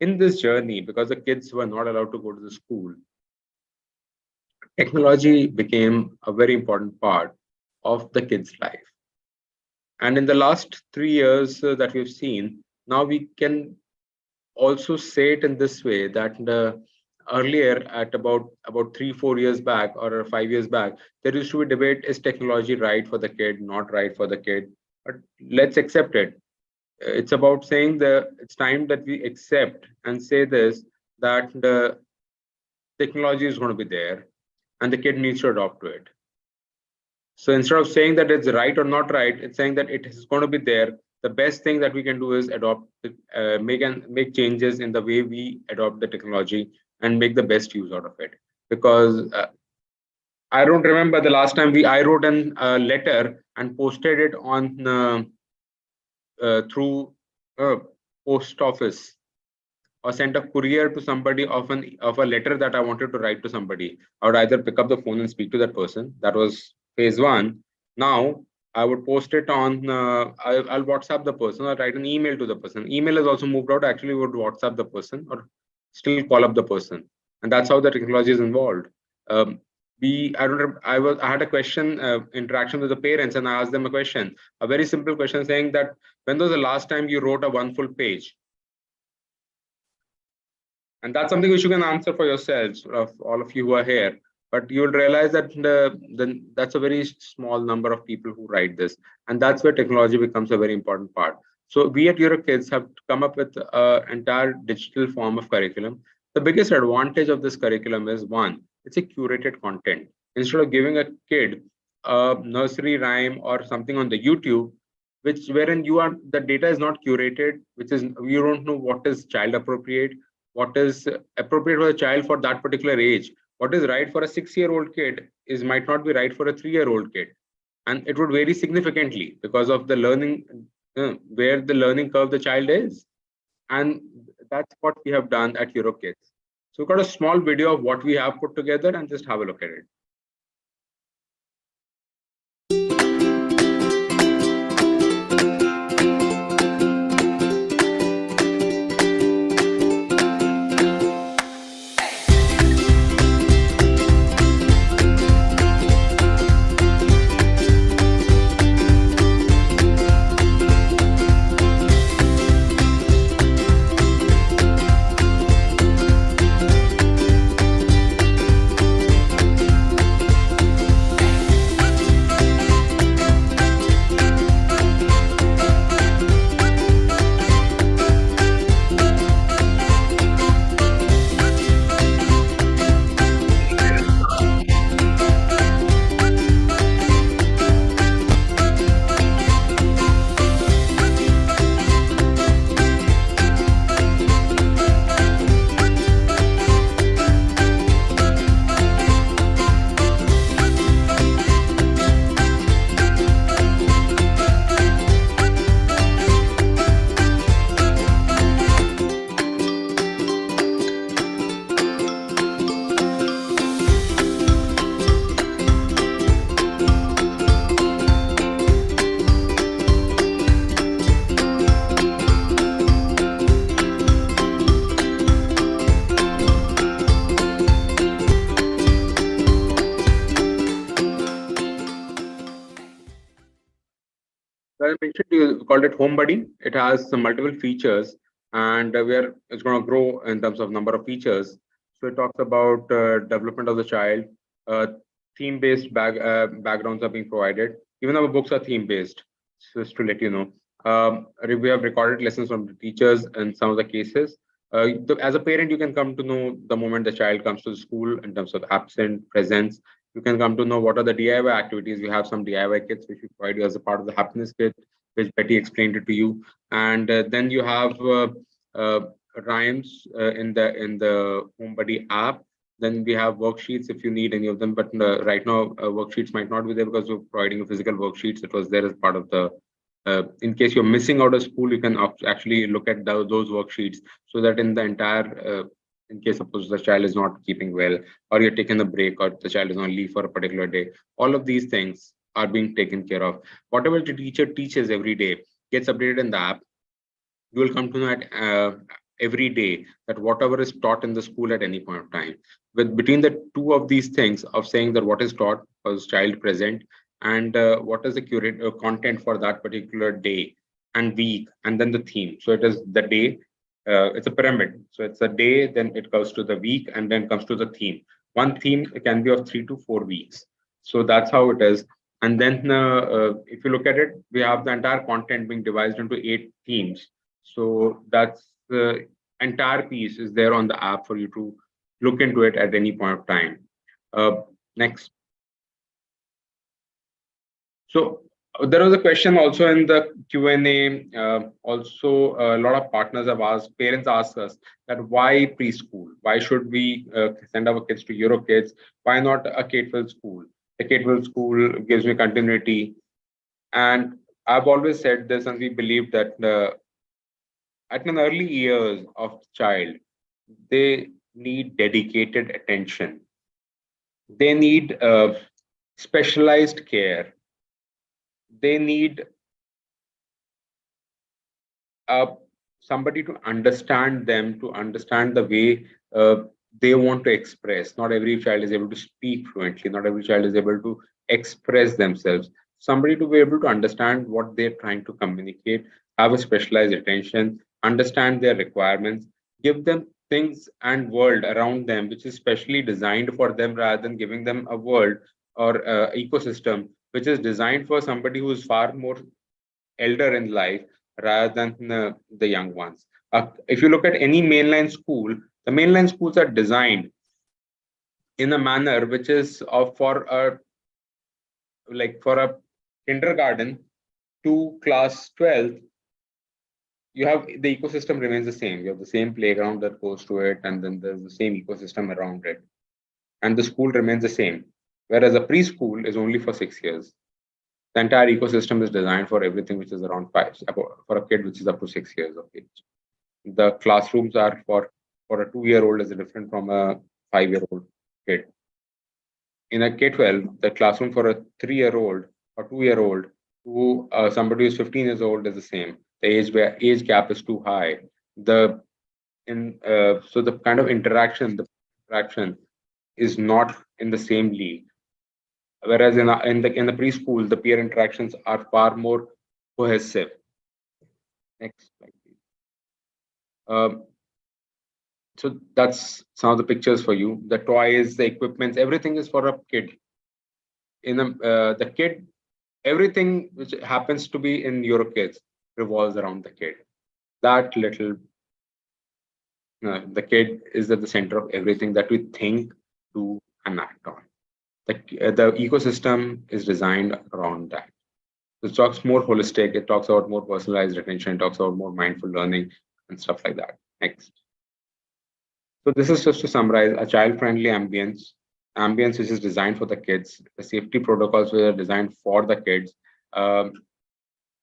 In this journey, because the kids were not allowed to go to the school, technology became a very important part of the kids' life. And in the last 3 years that we've seen, now we can also say it in this way that earlier at about 3-4 years back or 5 years back, there used to be debate, is technology right for the kid, not right for the kid? But let's accept it. It's about saying that it's time that we accept and say this, that the technology is going to be there and the kid needs to adopt to it. So instead of saying that it's right or not right, it's saying that it is going to be there. The best thing that we can do is adopt, make changes in the way we adopt the technology and make the best use out of it. because I don't remember the last time I wrote an letter and posted it on through post office, or sent a courier to somebody of a letter that I wanted to write to somebody. I would either pick up the phone and speak to that person. That was phase one. Now I would post it on. I'll WhatsApp the person or write an email to the person. Email has also moved out. Actually, would WhatsApp the person or still call up the person, and that's how the technology is involved. I don't. I had a question interaction with the parents, and I asked them a question, a very simple question, saying that when was the last time you wrote a one full page? And that's something which you can answer for yourselves, of all of you who are here. But you'll realize that that's a very small number of people who write this. And that's where technology becomes a very important part. So we at EuroKids have come up with an entire digital form of curriculum. The biggest advantage of this curriculum is, one, it's a curated content. Instead of giving a kid a nursery rhyme or something on the YouTube, wherein the data is not curated, which is, you don't know what is child appropriate, what is appropriate for a child for that particular age. What is right for a 6-year-old kid might not be right for a 3-year-old kid, and it would vary significantly because of the learning, where the learning curve the child is. And that's what we have done at EuroKids. So we've got a small video of what we have put together, and just have a look at it. As I mentioned, you called it Home Buddy. It has some multiple features, and it's going to grow in terms of number of features. So it talks about development of the child. Theme-based backgrounds are being provided. Even our books are theme-based. Just to let you know, we have recorded lessons from the teachers in some of the cases. As a parent, you can come to know the moment the child comes to the school in terms of absent, presence. You can come to know what are the DIY activities. We have some DIY kits which we provide you as a part of the happiness kit, which Betty explained it to you. And then you have rhymes in the Home Buddy app. Then we have worksheets if you need any of them. But right now, worksheets might not be there because we're providing a physical worksheets. It was there as part of the. In case you're missing out of school, you can actually look at those worksheets, so that in the entire in case suppose the child is not keeping well, or you're taking a break, or the child is on leave for a particular day, all of these things are being taken care of. Whatever the teacher teaches every day gets updated in the app. You will come to know at every day that whatever is taught in the school at any point of time, with between the two of these things of saying that what is taught was child present, and what is the curate content for that particular day and week, and then the theme. So it is the day. It's a pyramid. So it's a day, then it goes to the week, and then comes to the theme. One theme can be of 3 to 4 weeks. So that's how it is. And then if you look at it, we have the entire content being divided into 8 themes. So that's the entire piece is there on the app for you to look into it at any point of time. Next. So There was a question also in the Q&A. Also, a lot of partners have asked, parents ask us that why preschool? Why should we send our kids to EuroKids? Why not a K-12 school? A K-12 school gives me continuity. And I've always said this, and we believe that at an early years of child, they need dedicated attention. They need specialized care. They need uh, somebody to understand them, to understand the way they want to express. Not every child is able to speak fluently. Not every child is able to express themselves. Somebody to be able to understand what they're trying to communicate, have a specialized attention, understand their requirements, give them things and world around them which is specially designed for them, rather than giving them a world or ecosystem which is designed for somebody who is far more elder in life rather than the young ones. If you look at any mainline school, the mainline schools are designed in a manner which is for a kindergarten to class 12. You have the ecosystem remains the same. You have the same playground that goes to it, and then there's the same ecosystem around it, and the school remains the same. Whereas a preschool is only for 6 years. The entire ecosystem is designed for everything which is around for a kid which is up to 6 years of age. The classrooms are for a 2-year-old is different from a 5-year-old kid. In a K-12, the classroom for a 3-year-old or 2-year-old to somebody who's 15 years old is the same. The age gap is too high. So the kind of interaction is not in the same league. Whereas in the preschool, the peer interactions are far more cohesive. Next slide, please. So that's some of the pictures for you. The toys, the equipments, everything is for a kid. The kid, everything which happens to be in EuroKids revolves around the kid. That little, the kid is at the center of everything that we think, do, and act on. The ecosystem is designed around that. It talks more holistic. It talks about more personalized attention. It talks about more mindful learning and stuff like that. Next. So this is just to summarize a child-friendly ambience which is designed for the kids, the safety protocols which are designed for the kids,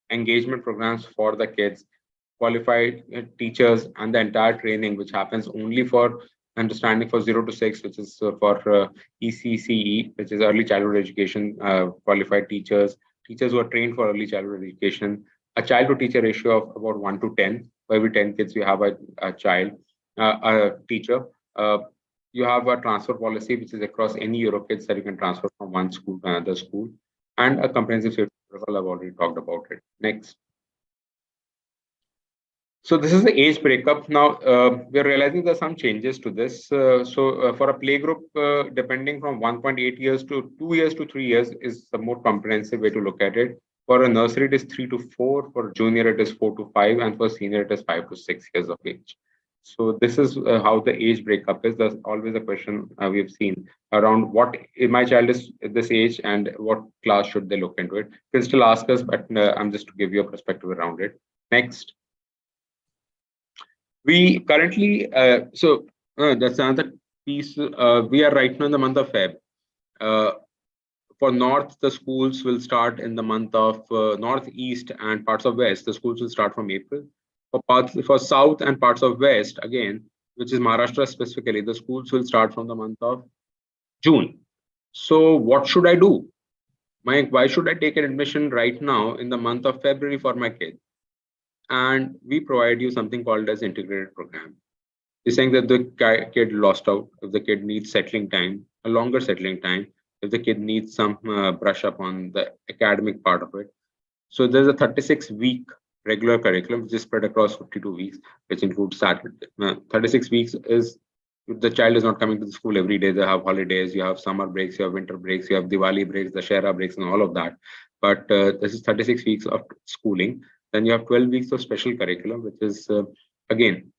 engagement programs for the kids, qualified teachers, and the entire training which happens only for understanding for 0 to 6, which is for ECCE, which is early childhood education, qualified teachers who are trained for early childhood education, a child to teacher ratio of about 1 to 10. For every 10 kids, you have a child, a teacher. You have a transfer policy, which is across any EuroKids that you can transfer from one school to another school, and a comprehensive safety protocol. I've already talked about it. Next. So this is the age breakup. Now we're realizing there's some changes to this. For a playgroup, depending from 1.8 years to 2 years to 3 years is the more comprehensive way to look at it. For a nursery, it is 3 to 4. For junior, it is 4 to 5, and for senior, it is 5 to 6 years of age. So this is how the age breakup is. There's always a question we've seen around what if my child is at this age and what class should they look into it. You can still ask us, but I'm just to give you a perspective around it. Next. We currently, that's another piece. We are right now in the month of Feb. For North, the schools will start in the month of Northeast and parts of West. The schools will start from April. For South and parts of West, again, which is Maharashtra specifically, the schools will start from the month of June. So what should I do? Why should I take an admission right now in the month of February for my kid? And we provide you something called as integrated program. It's saying that the kid lost out, if the kid needs settling time, a longer settling time, if the kid needs some brush up on the academic part of it. So there's a 36-week regular curriculum which is spread across 52 weeks, which includes Saturday. 36 weeks is the child is not coming to the school every day. They have holidays, you have summer breaks, you have winter breaks, you have Diwali breaks, the Shera breaks, and all of that. But this is 36 weeks of schooling. Then you have 12 weeks of special curriculum, which is again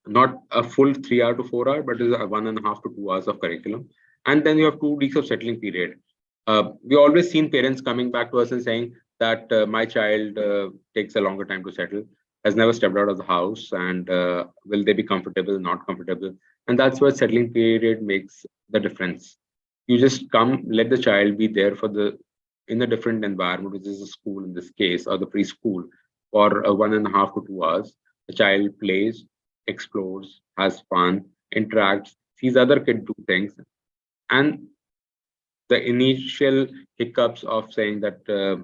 not a full 3 hour to 4 hour, but is a 1.5 to 2 hours of curriculum. And then you have 2 weeks of settling period. We always seen parents coming back to us and saying, that my child takes a longer time to settle, has never stepped out of the house, and will they be comfortable, not comfortable? And that's where settling period makes the difference. You just come, let the child be there for the in a different environment, which is the school in this case, or the preschool, for 1.5 to 2 hours. The child plays, explores, has fun, interacts, sees other kids do things, and the initial hiccups of saying that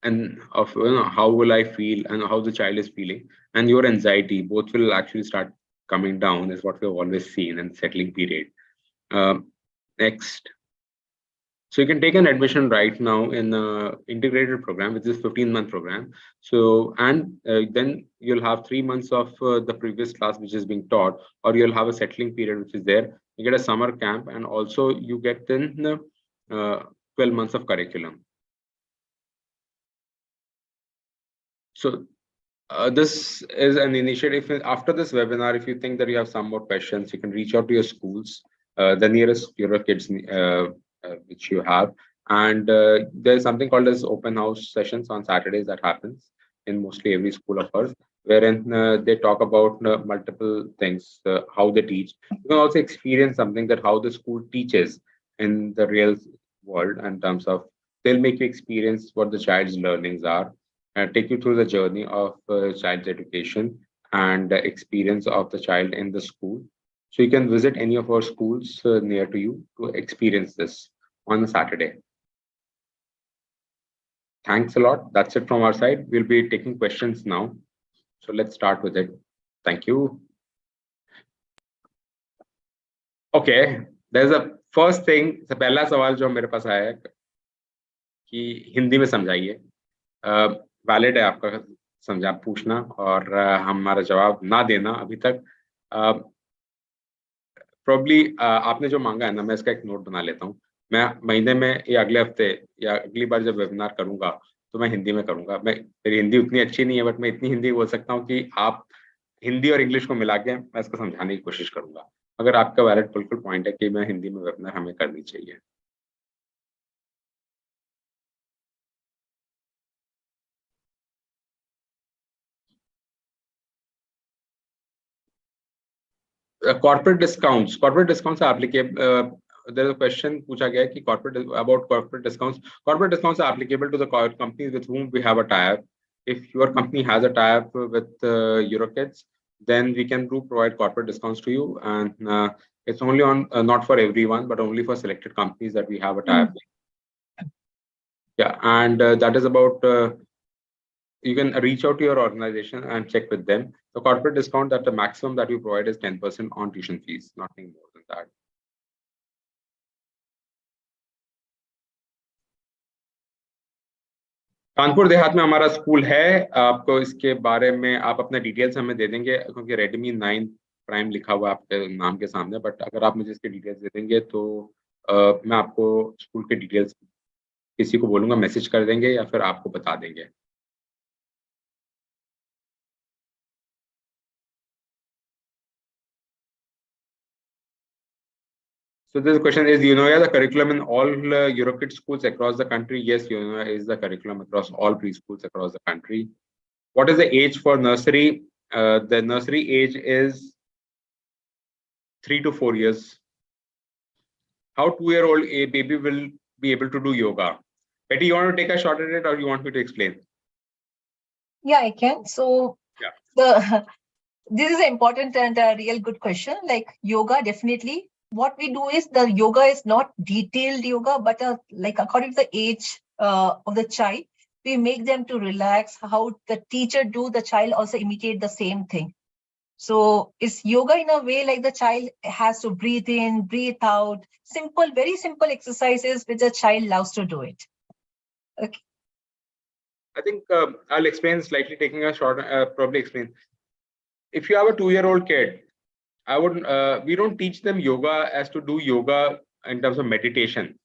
and of how will I feel and how the child is feeling and your anxiety both will actually start coming down is what we've always seen in settling period. Next. So you can take an admission right now in integrated program, which is 15-month program. So and then you'll have 3 months of the previous class which is being taught, or you'll have a settling period which is there. You get a summer camp, and also you get then 12 months of curriculum. So this is an initiative. After this webinar, if you think that you have some more questions, you can reach out to your schools, the nearest your kids which you have. And there's something called as open house sessions on Saturdays that happens in mostly every school of ours, wherein they talk about multiple things, how they teach. You can also experience something that how the school teaches in the real world in terms of they'll make you experience what the child's learnings are, take you through the journey of child's education and the experience of the child in the school. So you can visit any of our schools near to you to experience this on a Saturday. Thanks a lot. That's it from our side. We'll be taking questions now. So let's start with it. Thank you. Okay, there's a first thing. The पहला सवाल जो मेरे पास आया है कि हिंदी में समझाइए. Valid है आपका समझा पूछना और हमारा जवाब ना देना अभी तक. प्रोबब्ली आपने जो मांगा है ना, मैं इसका एक नोट बना लेता हूँ. मैं महीने में या अगले हफ्ते या अगली बार जब वेबिनार करूंगा तो मैं हिंदी में करूंगा. मेरी हिंदी उतनी अच्छी नहीं है, बट मैं इतनी हिंदी बोल सकता हूँ कि आप हिंदी और इंग्लिश को मिला के मैं इसको समझाने की कोशिश करूंगा. अगर आपका वैलिड बिल्कुल पॉइंट है कि मैं हिंदी में वेबिनार हमें करनी चाहिए. Corporate discounts are applicable. There's a question पूछा गया है कि corporate discounts. Corporate discounts are applicable to the companies with whom we have a tie-up. If your company has a tie-up with Eurokids, then we can provide corporate discounts to you, and it's only on not for everyone, but only for selected companies that we have a tie-up with. Yeah, and that is about. You can reach out to your organization and check with them. The corporate discount, that the maximum that you provide is 10% on tuition fees, nothing more than that. Kanpur Dehat में हमारा school है. आपको इसके बारे में आप अपने details हमें दे देंगे, क्योंकि रेडमी 9 प्राइम लिखा हुआ है आपके नाम के सामने. बट अगर आप मुझे इसके डिटेल्स दे देंगे तो मैं आपको स्कूल के डिटेल्स किसी को बोलूंगा, मैसेज कर देंगे या फिर आपको बता देंगे. So this question is, the curriculum in all Eurokid schools across the country? Yes, is the curriculum across all preschools across the country. What is the age for nursery? The nursery age is 3 to 4 years. How 2-year-old a baby will be able to do yoga? Betty, you want to take a shot at it, or you want me to explain? Yeah, I can. So yeah. This is an important and a real good question. Like yoga, definitely. What we do is the yoga is not detailed yoga, but like according to the age of the child, we make them to relax. How the teacher do, the child also imitate the same thing. So it's yoga in a way like the child has to breathe in, breathe out. Simple, very simple exercises which the child loves to do it. Okay. I think I'll explain slightly, taking a short, probably explain. If you have a 2-year-old kid, I would we don't teach them yoga as to do yoga in terms of meditation.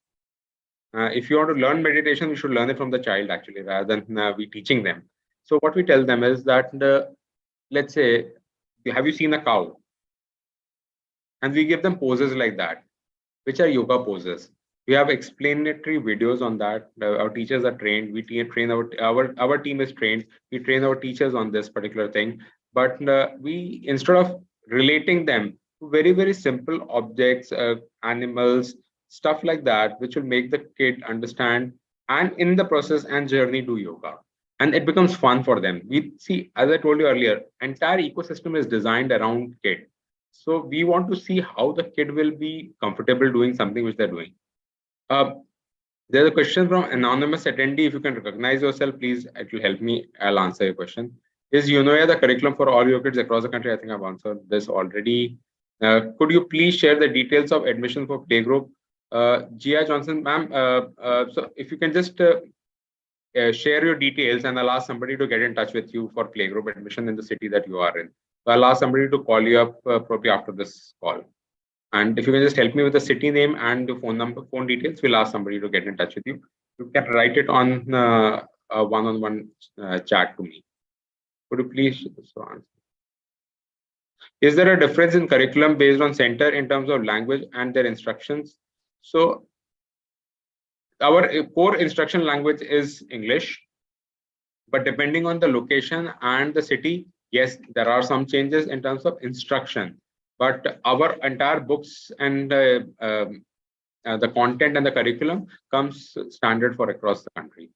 If you want to learn meditation, we should learn it from the child actually, rather than we teaching them. So what we tell them is that let's say, have you seen a cow? And we give them poses like that, which are yoga poses. We have explanatory videos on that. Our teachers are trained. We train our team is trained. We train our teachers on this particular thing. But we, instead of relating them to very simple objects, animals, stuff like that, which will make the kid understand and in the process and journey do yoga, and it becomes fun for them. We see, as I told you earlier, entire ecosystem is designed around kid. So we want to see how the kid will be comfortable doing something which they're doing. uh, there's a question from anonymous attendee. If you can recognize yourself, please, it will help me. I'll answer your question. Is UNOYA the curriculum for all your kids across the country? I think I've answered this already. Could you please share the details of admission for playgroup? Gia Johnson, ma'am, so if you can just share your details, and I'll ask somebody to get in touch with you for playgroup admission in the city that you are in. So I'll ask somebody to call you up probably after this call. And if you can just help me with the city name and the phone number, phone details, we'll ask somebody to get in touch with you. You can write it on a one-on-one chat to me. Could you please answer? Is there a difference in curriculum based on center in terms of language and their instructions? So our core instruction language is English, but depending on the location and the city, yes, there are some changes in terms of instruction. But our entire books and the content and the curriculum comes standard for across the country.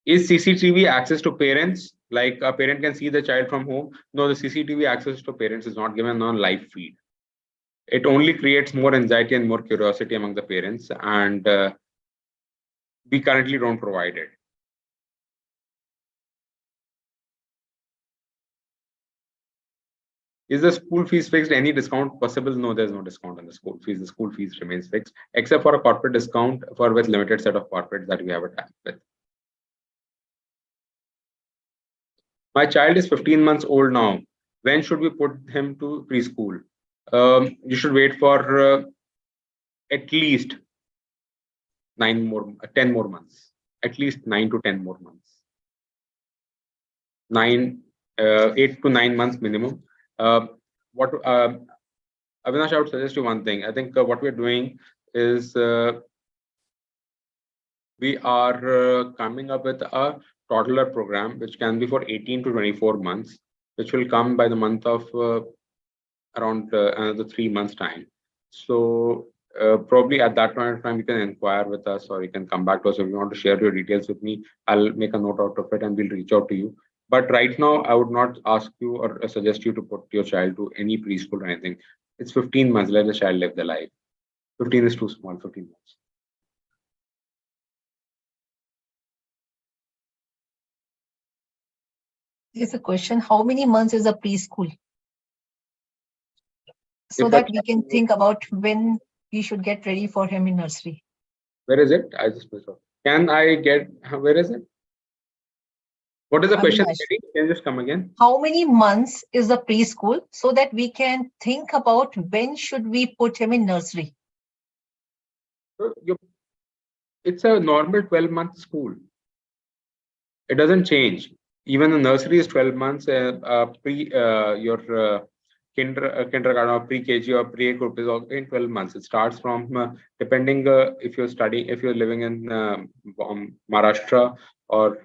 Is CCTV access to parents? Like a parent can see the child from home? No, the CCTV access to parents is not given on live feed. It only creates more anxiety and more curiosity among the parents, and we currently don't provide it. Is the school fees fixed? Any discount possible? No, there's no discount on the school fees. The school fees remains fixed, except for a corporate discount for with limited set of corporates that we have a tag with. My child is 15 months old now. When should we put him to preschool? You should wait for at least 10 more months. At least 9 to 10 more months. 8 to 9 months minimum. What Avinash, I would suggest you one thing. I think what we're doing is we are coming up with a toddler program, which can be for 18 to 24 months, which will come by the month of around another 3 months time. So probably at that point of time, you can inquire with us, or you can come back to us. If you want to share your details with me, I'll make a note out of it and we'll reach out to you. But right now, I would not ask you or suggest you to put your child to any preschool or anything. It's 15 months. Let the child live their life. 15 is too small. 15 months. There's a question: how many months is a preschool? So If that we can think about when we should get ready for him in nursery. Where is it? I just missed out. Can I get? Where is it? What is the question? Avinash, Can you just come again? how many months is the preschool, so that we can think about when should we put him in nursery? So it's a normal 12-month school. It doesn't change. Even the nursery is 12 months. Your kindergarten or pre-KG or pre-group is also in 12 months. It starts from depending if you're studying, if you're living in Maharashtra or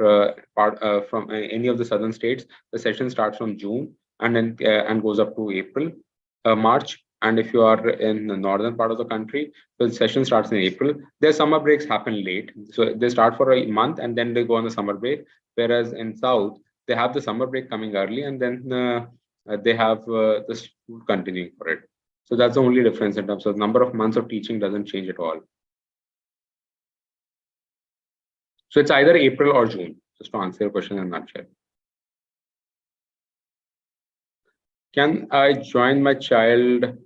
from any of the southern states, the session starts from June and then and goes up to April, March. And if you are in the northern part of the country, the session starts in April. Their summer breaks happen late, so they start for a month and then they go on the summer break. Whereas in South, they have the summer break coming early and then they have the school continuing for it. So that's the only difference in terms of number of months of teaching doesn't change at all. So it's either April or June, just to answer your question in a nutshell. Can I join my child?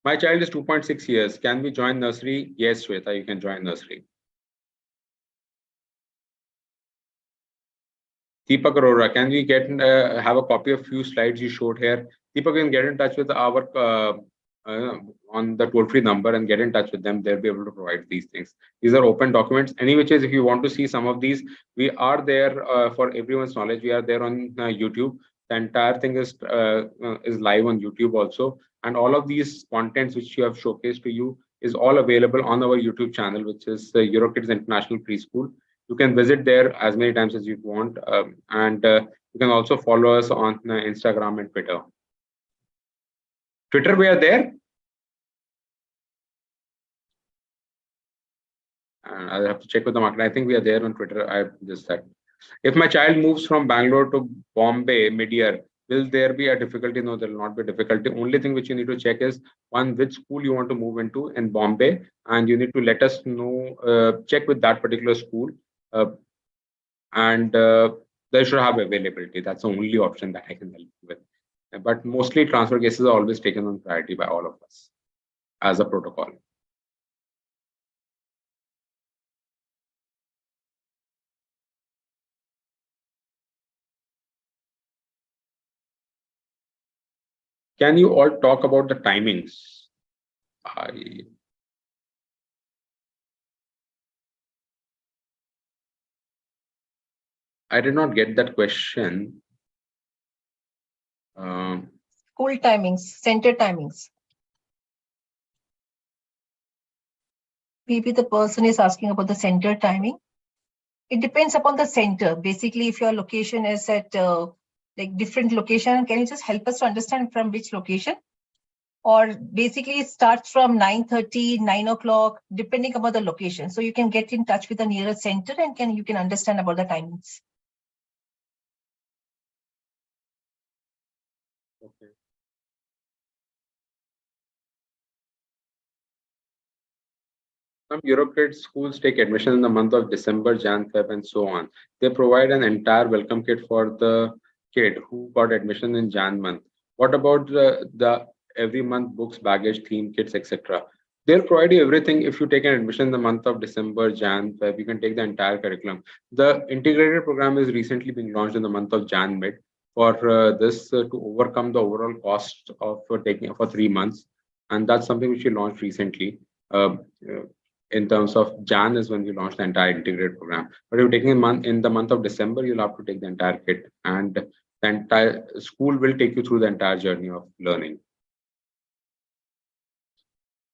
My child is 2.6 years. Can we join nursery? Yes, Shweta, you can join nursery. Deepak Arora, can we get have a copy of few slides you showed here? Deepak can get in touch with our on the toll-free number and get in touch with them. They'll be able to provide these things. These are open documents. Any which is, if you want to see some of these, we are there for everyone's knowledge. We are there on YouTube. The entire thing is live on YouTube also. And all of these contents which you have showcased to you is all available on our YouTube channel, which is Eurokids International Preschool. You can visit there as many times as you want, and you can also follow us on Instagram and Twitter. Twitter, we are there. And I'll have to check with the market. I think we are there on Twitter. I just said, if my child moves from Bangalore to Bombay mid-year, will there be a difficulty? No, there will not be a difficulty. Only thing which you need to check is one, which school you want to move into in Bombay, and you need to let us know, check with that particular school, and they should have availability. That's the only option that I can help you with. But mostly transfer cases are always taken on priority by all of us as a protocol. Can you all talk about the timings? I did not get that question. School timings, center timings. Maybe the person is asking about the center timing. It depends upon the center. Basically, if your location is at like different location, can you just help us to understand from which location? Or basically it starts from 9:30, 9 o'clock, depending upon the location. So you can get in touch with the nearest center and you can understand about the timings. Okay. Some Eurocred schools take admission in the month of December, Jan, Feb, and so on. They provide an entire welcome kit for the kid who got admission in Jan month. What about the every month books, baggage, theme kits, etc.? They'll provide you everything. If you take an admission in the month of December, Jan, Feb, you can take the entire curriculum. The integrated program is recently being launched in the month of Jan mid for this to overcome the overall cost of taking for 3 months. And that's something which we launched recently. In terms of Jan is when we launched the entire integrated program. But if you're taking in the month of December, you'll have to take the entire kit, and the entire school will take you through the entire journey of learning.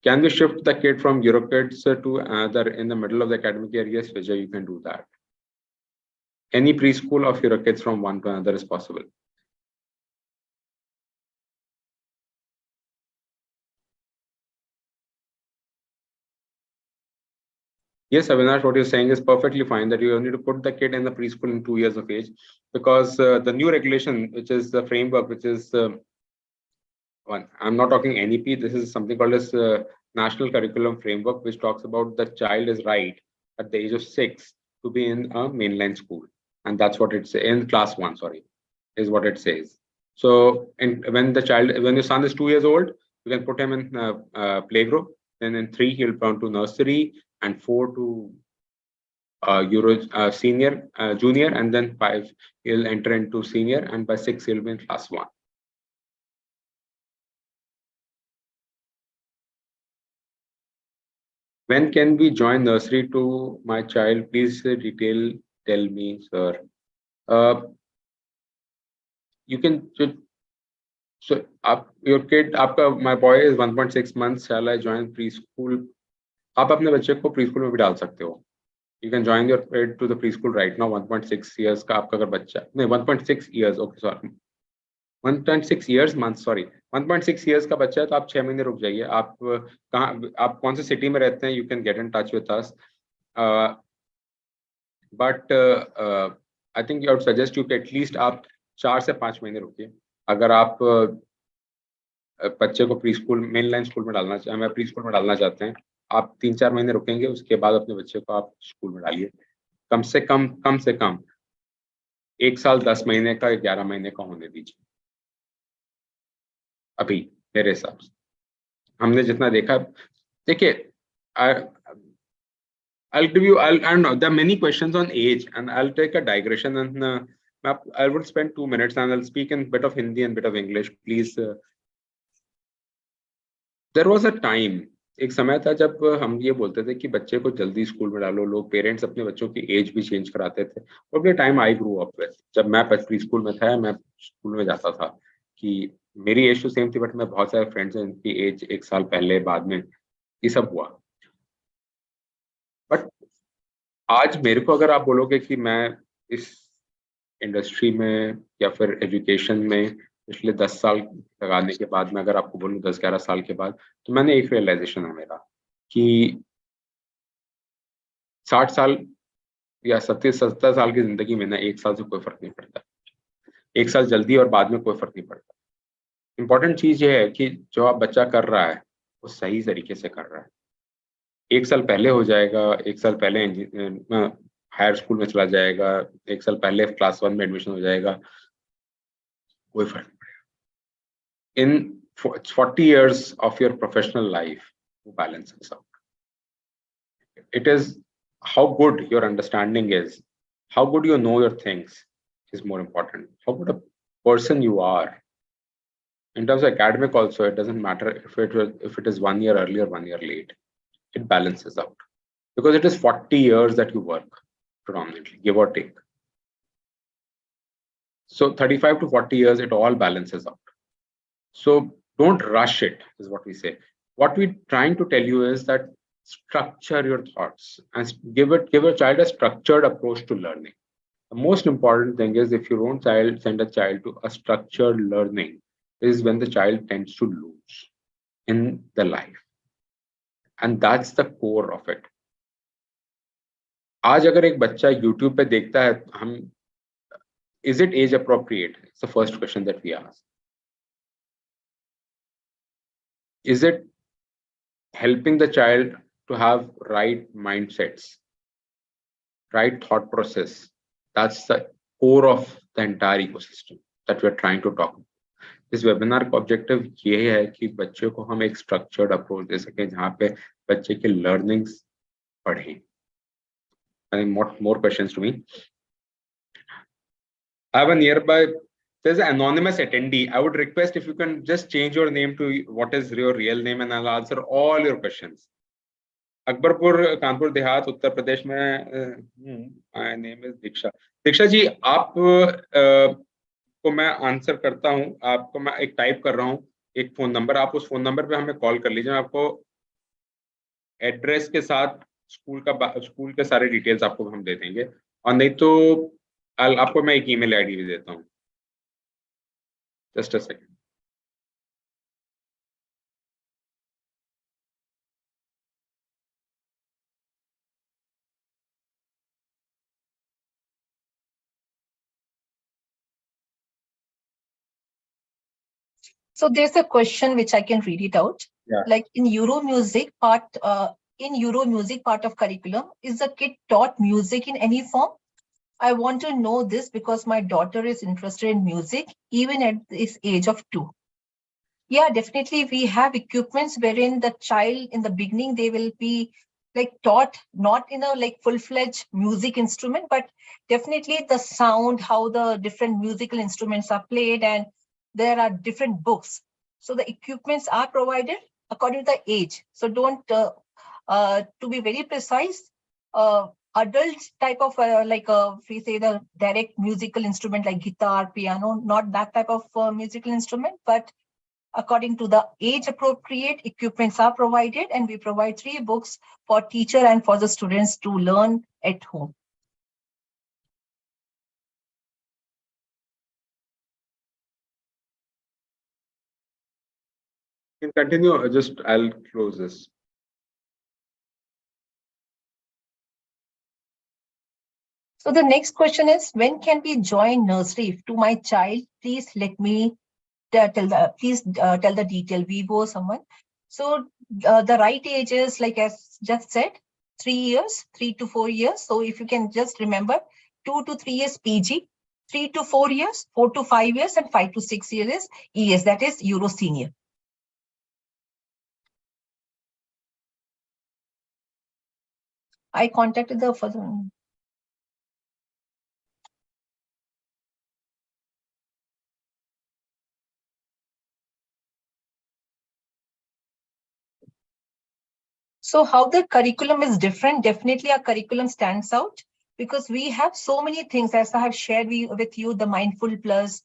Can we shift the kid from Eurokids to another in the middle of the academic year? Yes, Vijay, you can do that. Any preschool of Eurokids from one to another is possible. Yes, Avinash, what you're saying is perfectly fine, that you need to put the kid in the preschool in 2 years of age, because the new regulation, which is the framework, which is one, I'm not talking NEP, this is something called as National Curriculum Framework, which talks about the child is right at the age of 6 to be in a mainline school. And that's what it says, in class 1, sorry, is what it says. So when your son is 2 years old, you can put him in playgroup. Then in 3, he'll turn to nursery, and 4 to junior, and then 5 he'll enter into senior, and by 6 he'll be in class 1. When can we join nursery to my child? Please tell me, sir. You can. So your kid, my boy is 1.6 months. Shall I join preschool? आप अपने बच्चे को preschool में भी डाल सकते हो. You can join your kid to the preschool right now. 1.6 years का आपका अगर बच्चा, नहीं 1.6 years, okay sorry, 1.6 years months, sorry, 1.6 years का बच्चा है तो आप 6 महीने रुक जाइए. आप कहाँ, आप कौन से सिटी में रहते हैं? You can get in touch with us. But I think I would suggest you at least आप 4 से 5 महीने रुकिए. अगर आप बच्चे को प्रीस्कूल मेनलाइन स्कूल में डालना प्रीस्कूल में डालना चाहते हैं, आप 3-4 महीने रुकेंगे, उसके बाद अपने बच्चे को आप स्कूल में डालिए. कम से कम 1 साल 10 महीने का, 11 महीने का होने दीजिए. अभी मेरे हिसाब से हमने जितना देखा, देखिए, I'll give you, I don't know, there are many questions on age, and I'll take a digression, and I will spend 2 minutes and I'll speak in a bit of Hindi and bit of English, please. There was a time, एक समय था जब हम ये बोलते थे कि बच्चे को जल्दी स्कूल में डालो. लोग पेरेंट्स अपने बच्चों की एज भी चेंज कराते थे. Probably time I grew up with, जब मैं प्री स्कूल में था, मैं स्कूल में जाता था, कि मेरी एज तो सेम थी, बट मैं बहुत सारे फ्रेंड्स हैं जिनकी एज 1 साल पहले बाद में ये सब हुआ। बट आज मेरे को अगर आप बोलोगे कि मैं इस इंडस्ट्री में या फिर एजुकेशन में पिछले 10 साल लगाने के बाद, मैं अगर आपको बोलूँ 10-11 साल के बाद, तो मैंने एक रियलाइजेशन है मेरा कि 60 साल या 70 साल की जिंदगी में ना 1 साल से कोई फर्क नहीं पड़ता। 1 साल जल्दी और बाद में कोई फर्क नहीं पड़ता। इम्पोर्टेंट चीज ये है कि जो आप बच्चा कर रहा है वो सही तरीके से कर रहा है। 1 साल पहले हो जाएगा, 1 साल पहले हायर स्कूल में चला जाएगा, 1 साल पहले क्लास 1 में एडमिशन हो जाएगा, कोई फर्क नहीं पड़ेगा। इन 40 years of your professional life, balances out. It is how good your understanding is, how good you know your things is more important. How good a person you are. In terms of academic also, it doesn't matter if it is 1 year early or 1 year late. It balances out. Because it is 40 years that you work predominantly, give or take. So 35 to 40 years, it all balances out. So don't rush it, is what we say. What we're trying to tell you is that structure your thoughts and give a child a structured approach to learning. The most important thing is, if you don't send a child to a structured learning, is when the child tends to lose in the life. And that's the core of it. आज अगर एक बच्चा YouTube पे देखता है, is it age appropriate? It's the first question that we ask. Is it helping the child to have right mindsets, right thought process? That's the core of the entire ecosystem that we're trying to talk about. इस webinar का objective ये है कि बच्चे को हम एक structured approach दे सकें जहाँ पे बच्चे के लर्निंग्स बढ़ें. More questions to me. I have a nearby. There's an anonymous attendee. I would request if you can just change your name to what is your real name, and I'll answer all your questions. Akbarpur Kanpur Dehat Uttar Pradesh में. My name is दीक्षा. दीक्षा जी, आप को मैं answer करता हूँ. आपको मैं एक type कर रहा हूँ एक फोन नंबर. आप उस फोन नंबर पे हमें कॉल कर लीजिए. आपको एड्रेस के साथ स्कूल के सारे डिटेल्स आपको हम दे देंगे, और नहीं तो आपको मैं एक ईमेल आईडी भी देता हूँ. Just a second. So there's a question which I can read it out. Yeah. Like in Euro music part of curriculum, is the kid taught music in any form? I want to know this because my daughter is interested in music even at this age of 2. Yeah, definitely we have equipments wherein the child in the beginning, they will be like taught not in a like full-fledged music instrument, but definitely the sound, how the different musical instruments are played, and there are different books. So the equipments are provided according to the age. So don't, to be very precise, adult type of we say the direct musical instrument like guitar, piano, not that type of musical instrument, but according to the age appropriate equipments are provided, and we provide 3 books for teacher and for the students to learn at home. You can continue. Just I'll close this. So the next question is, when can we join nursery to my child? Please let me tell the detail. Vivo someone. So the right age is, like as just said, 3 years, 3 to 4 years. So if you can just remember, 2 to 3 years PG, 3 to 4 years, 4 to 5 years, and 5 to 6 years ES, that is Euro Senior. I contacted the first one. So how the curriculum is different? Definitely our curriculum stands out because we have so many things, as I have shared with you, the Mindful Plus,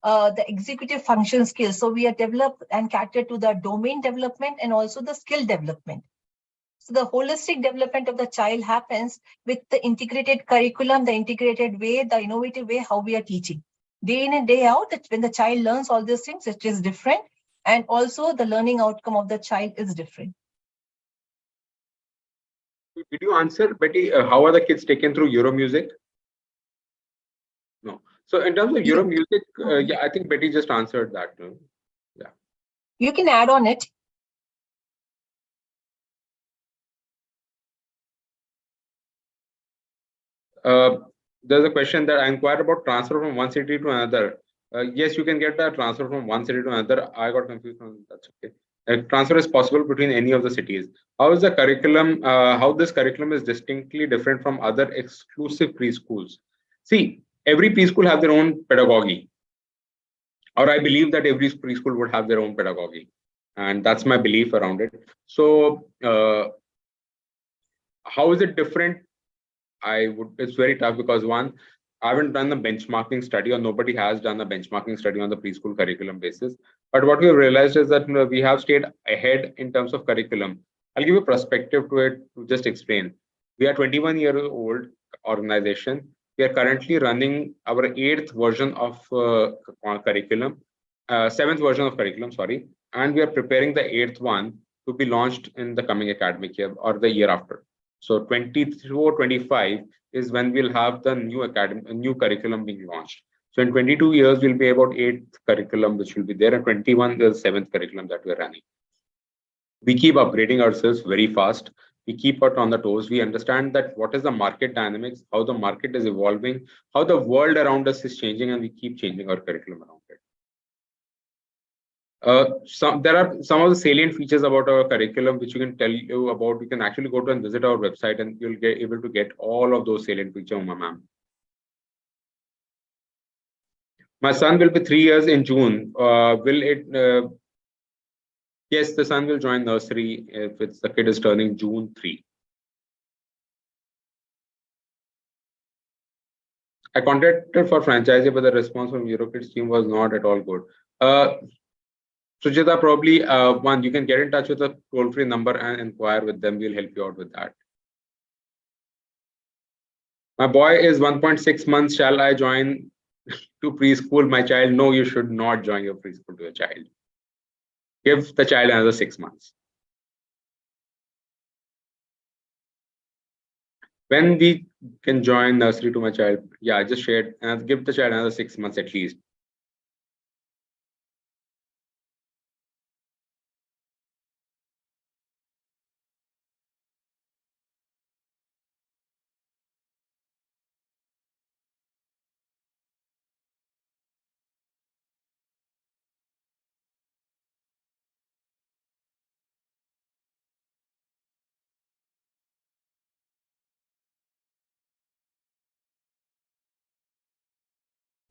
the executive function skills. So we are developed and catered to the domain development and also the skill development. So the holistic development of the child happens with the integrated curriculum, the integrated way, the innovative way how we are teaching. Day in and day out, that when the child learns all these things, it is different. And also the learning outcome of the child is different. Did you answer, Betty, how are the kids taken through Euro music? No. So in terms of Euro music, yeah, I think Betty just answered that. No? Yeah. You can add on it. There's a question that I inquired about transfer from one city to another. Yes, you can get that transfer from one city to another. I got confused on that's okay. Transfer is possible between any of the cities. How is the curriculum? How this curriculum is distinctly different from other exclusive preschools? See, every preschool have their own pedagogy, or I believe that every preschool would have their own pedagogy, and that's my belief around it. So, how is it different? It's very tough because one, I haven't done a benchmarking study, or nobody has done a benchmarking study on the preschool curriculum basis. But what we've realized is that we have stayed ahead in terms of curriculum. I'll give a perspective to it to just explain. We are 21-year-old organization. We are currently running our 8th version of curriculum, 7th version of curriculum, sorry, and we are preparing the 8th one to be launched in the coming academic year or the year after. So 24-25 is when we'll have the new curriculum being launched. So in 22 years, we'll be about 8th curriculum, which will be there, and 21 the 7th curriculum that we're running. We keep upgrading ourselves very fast. We keep it on the toes. We understand that what is the market dynamics, how the market is evolving, how the world around us is changing, and we keep changing our curriculum around it. There are some of the salient features about our curriculum which you can tell you about. You can actually go to and visit our website, and you'll get able to get all of those salient features, ma'am. My son will be 3 years in June. Will it? Yes, the son will join nursery if it's the kid is turning June 3. I contacted for franchisee, but the response from Eurokids team was not at all good. Sujita, probably one, you can get in touch with a toll-free number and inquire with them. We'll help you out with that. My boy is 1.6 months. Shall I join to preschool my child? No, you should not join your preschool to a child. Give the child another 6 months. When we can join nursery to my child? Yeah, I just shared, and give the child another 6 months at least.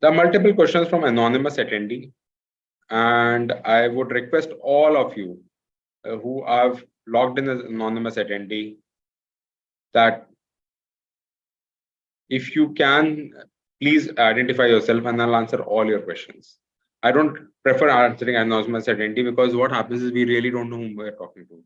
There are multiple questions from anonymous attendee, and I would request all of you who have logged in as anonymous attendee that if you can, please identify yourself and I'll answer all your questions. I don't prefer answering anonymous attendee because what happens is we really don't know whom we're talking to.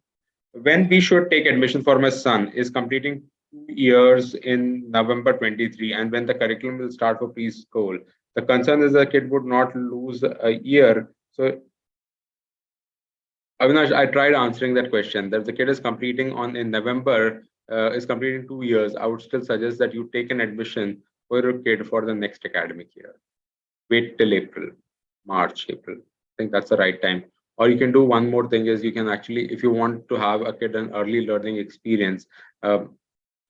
When we should take admission for my son is completing 2 years in November 23, and when the curriculum will start for preschool. The concern is the kid would not lose a year. So Avinash, I tried answering that question. That the kid is completing in November, is completing 2 years. I would still suggest that you take an admission for your kid for the next academic year. Wait till April, March, April. I think that's the right time. Or you can do one more thing is you can actually, if you want to have a kid an early learning experience,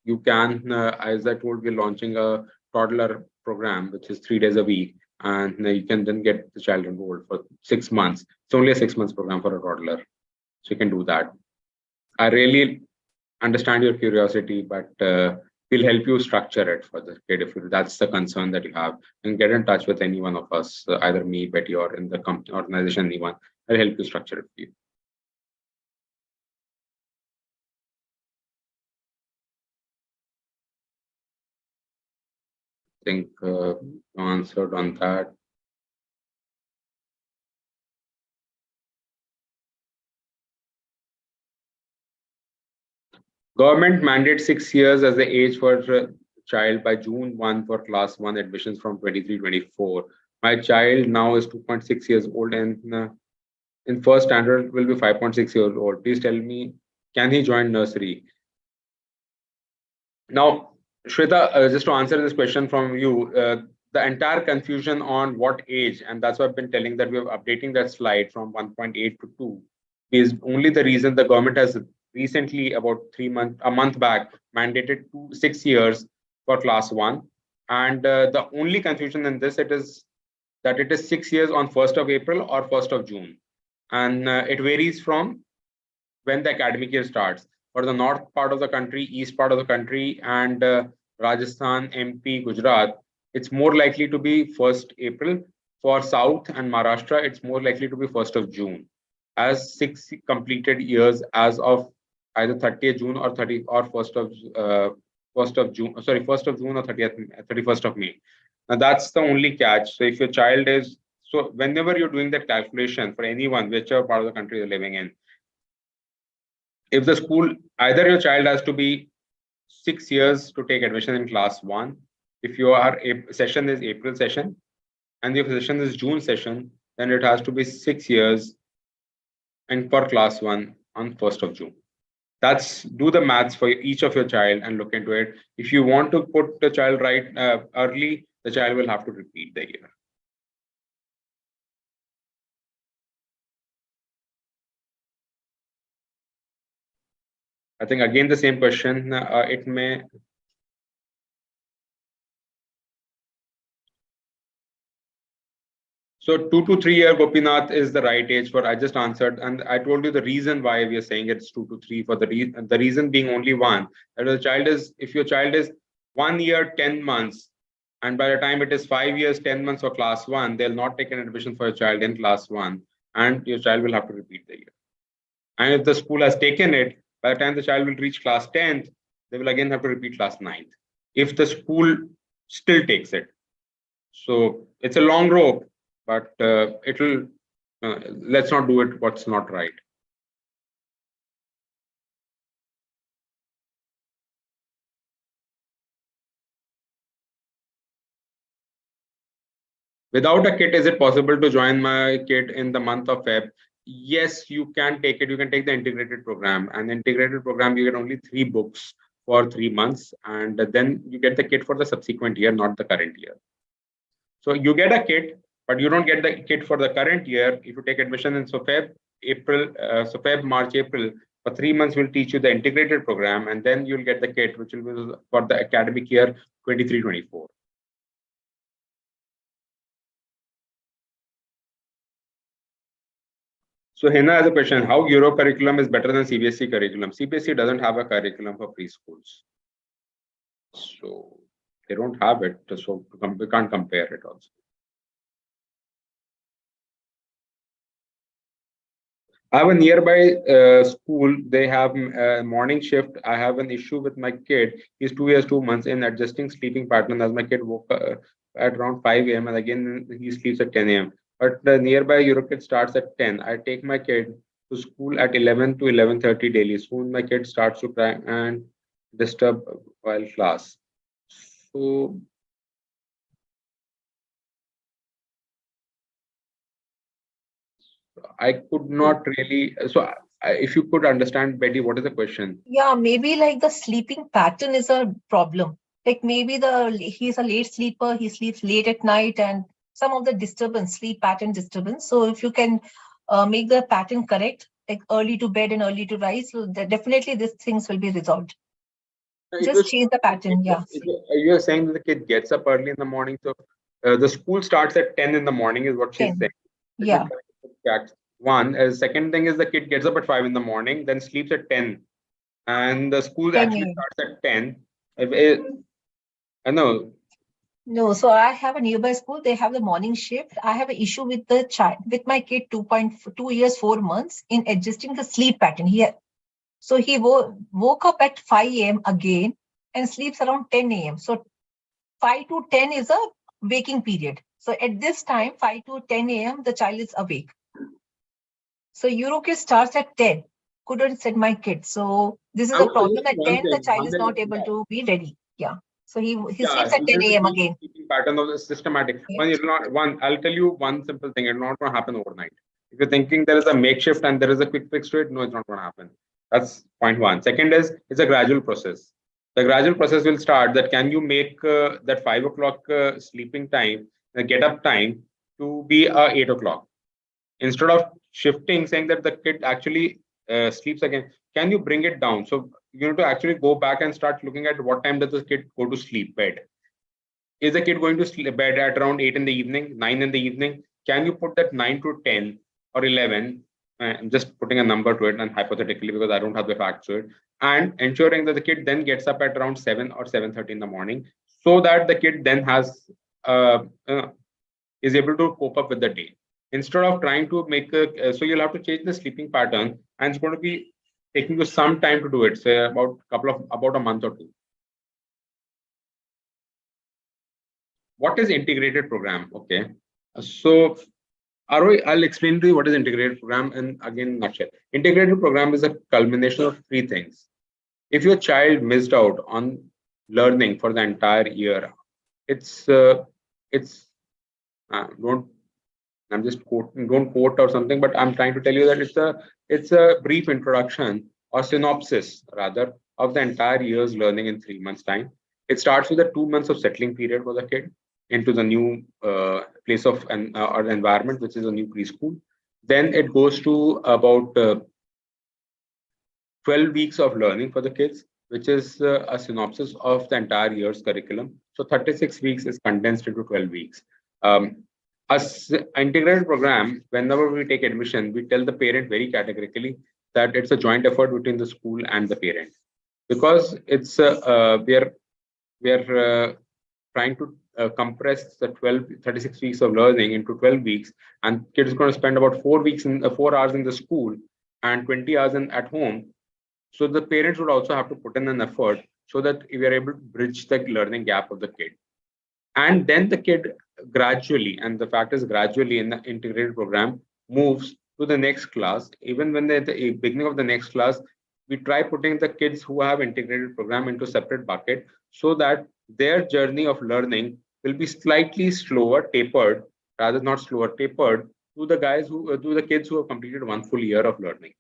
you can, as I told, we're launching a toddler program, which is 3 days a week. And you can then get the child enrolled for 6 months. It's only a 6 months program for a toddler. So you can do that. I really understand your curiosity, but we'll help you structure it for the kid if that's the concern that you have. And get in touch with any one of us, either me, Betty, or in the company organization, anyone. I'll help you structure it for you. I think answered on that. Government mandates 6 years as the age for child by June 1 for class 1 admissions from 23-24. My child now is 2.6 years old and in first standard will be 5.6 years old. Please tell me, can he join nursery? Now, Shweta, just to answer this question from you, the entire confusion on what age, and that's why I've been telling that we're updating that slide from 1.8 to 2, is only the reason the government has recently, about a month back, mandated 6 years for class 1. And the only confusion in this, it is that it is 6 years on 1st of April or 1st of June. And it varies from when the academic year starts. For the north part of the country, east part of the country, and Rajasthan, MP, Gujarat, it's more likely to be 1st April. For South and Maharashtra, it's more likely to be 1st of June, as 6 completed years as of either 30th June or 1st of June. Sorry, 1st of June or 31st of May. Now that's the only catch. So if your child is whenever you're doing that calculation for anyone, whichever part of the country you're living in, if the school, either your child has to be 6 years to take admission in class 1, if your session is April session and if session is June session, then it has to be 6 years and for class 1 on 1st of June. That's, do the maths for each of your child and look into it. If you want to put the child right early, the child will have to repeat the year. I think again the same question. It may. So 2 to 3 year Gopinath is the right age for. I just answered, and I told you the reason why we are saying it's 2 to 3 for the reason being only one. That the child is, if your child is 1 year 10 months, and by the time it is 5 years 10 months for class 1, they'll not take an admission for your child in class 1, and your child will have to repeat the year. And if the school has taken it, by the time the child will reach class 10th, they will again have to repeat class 9th, if the school still takes it. So it's a long rope, but it'll, let's not do it what's not right. Without a kit, is it possible to join my kid in the month of Feb? Yes, you can take it. You can take the integrated program. And the integrated program, you get only 3 books for 3 months. And then you get the kit for the subsequent year, not the current year. So you get a kit, but you don't get the kit for the current year. If you take admission in Feb, March, April, for 3 months, we'll teach you the integrated program. And then you'll get the kit, which will be for the academic year 23-24. So Hina has a question, how Euro curriculum is better than CBSE curriculum? CBSE doesn't have a curriculum for preschools. So they don't have it, so we can't compare it also. I have a nearby school, they have a morning shift. I have an issue with my kid. He's 2 years, 2 months in adjusting sleeping pattern, as my kid woke at around 5 a.m. and again he sleeps at 10 a.m. But the nearby Eurokid starts at 10. I take my kid to school at 11 to 11:30 daily. Soon my kid starts to cry and disturb while class. So I could not really. So if you could understand, Betty, what is the question? Yeah, maybe like the sleeping pattern is a problem. Like maybe he's a late sleeper, he sleeps late at night, and some of the disturbance, sleep pattern disturbance. So if you can make the pattern correct, like early to bed and early to rise, so definitely these things will be resolved. Just change the pattern, yeah. You're saying that the kid gets up early in the morning, so the school starts at 10 in the morning is what she's 10. saying. Yeah. One, second thing is the kid gets up at 5 in the morning, then sleeps at 10. And the school 10 actually a.m. starts at 10. I know. No, so I have a nearby school. They have the morning shift. I have an issue with the child, with my kid, 2 years, 4 months, in adjusting the sleep pattern here. So he woke up at 5 a.m. again and sleeps around 10 a.m. So 5 to 10 is a waking period. So at this time, 5 to 10 a.m., the child is awake. So Eurokid starts at 10. Couldn't set my kid. So This is I a would problem. suggest At one 10, the thing. child is not able to be ready. Yeah. So he Yeah, sleeps at 10 sometimes the a.m. again. sleeping pattern of the systematic. Yeah. One, it'll not, one, I'll tell you one simple thing. It's not going to happen overnight. If you're thinking there is a makeshift and there is a quick fix to it, no, it's not going to happen. That's point one. Second is, it's a gradual process. The gradual process will start that can you make that 5 o'clock sleeping time, the get up time to be 8 o'clock? Instead of shifting, saying that the kid actually sleeps again, can you bring it down? So you need to actually go back and start looking at what time does the kid go to sleep bed. Is the kid going to sleep bed at around 8 in the evening, 9 in the evening? Can you put that 9 to 10 or 11? I'm just putting a number to it and hypothetically because I don't have the facts to it, and ensuring that the kid then gets up at around 7 or 7:30 in the morning, so that the kid then has is able to cope up with the day. Instead of trying to make so you'll have to change the sleeping pattern, and it's going to be taking you some time to do it, say about a month or two. What is integrated program? Okay, so Aroy, I'll explain to you what is integrated program, and again, nutshell. Integrated program is a culmination of three things. If your child missed out on learning for the entire year, it's don't I'm just quoting, don't quote or something, but I'm trying to tell you that it's a brief introduction or synopsis rather of the entire year's learning in 3 months' time. It starts with the 2 months of settling period for the kid into the new place of or environment, which is a new preschool. Then it goes to about 12 weeks of learning for the kids, which is a synopsis of the entire year's curriculum. So 36 weeks is condensed into 12 weeks. As integrated program, whenever we take admission, we tell the parent very categorically that it's a joint effort between the school and the parent, because it's we are trying to compress the 36 weeks of learning into 12 weeks, and kids are going to spend about 4 weeks in 4 hours in the school and 20 hours at home. So the parents would also have to put in an effort so that we are able to bridge the learning gap of the kid. And then the kid gradually, and the fact is gradually in the integrated program, moves to the next class. Even when they're at the beginning of the next class, we try putting the kids who have integrated program into separate bucket so that their journey of learning will be slightly slower, tapered, rather not slower, tapered to the guys who to the kids who have completed one full year of learning.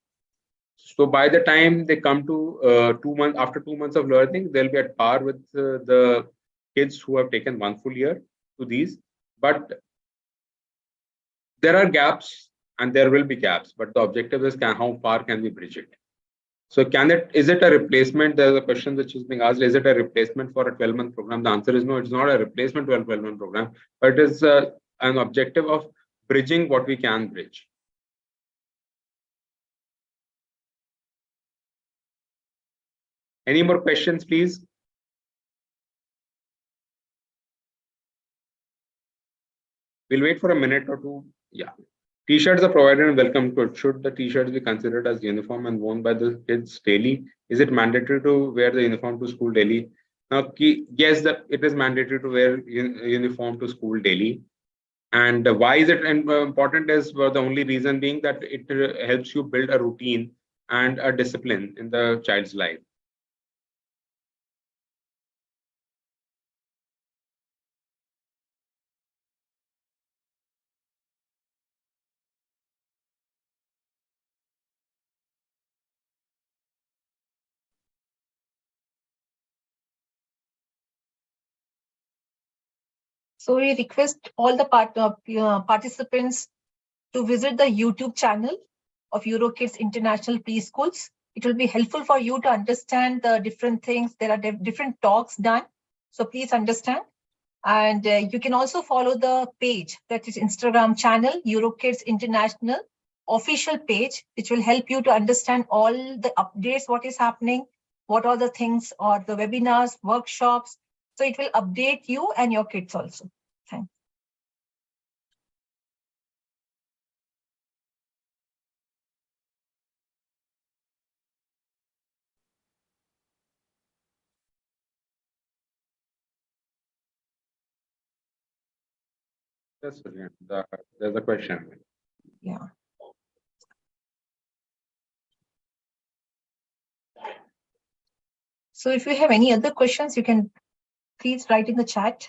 So by the time they come to 2 months, after 2 months of learning, they'll be at par with the kids who have taken one full year to these. But there are gaps and there will be gaps, but the objective is how far can we bridge it? So is it a replacement? There's a question which is being asked, is it a replacement for a 12-month program? The answer is no, it's not a replacement for a 12-month program, but it is an objective of bridging what we can bridge. Any more questions, please? We'll wait for a minute or two. Yeah. T-shirts are provided and welcome kit. Should the T-shirts be considered as uniform and worn by the kids daily? Is it mandatory to wear the uniform to school daily? Now, yes, it is mandatory to wear uniform to school daily. And why is it important is the only reason being that it helps you build a routine and a discipline in the child's life. So we request all the participants to visit the YouTube channel of EuroKids International Preschools. It will be helpful for you to understand the different things. There are different talks done. So please understand. And you can also follow the page, that is Instagram channel, EuroKids International official page, which will help you to understand all the updates, what is happening, what are the things or the webinars, workshops. So it will update you and your kids also. Thanks. That's brilliant. There's a question. Yeah. So if you have any other questions, you can please write in the chat.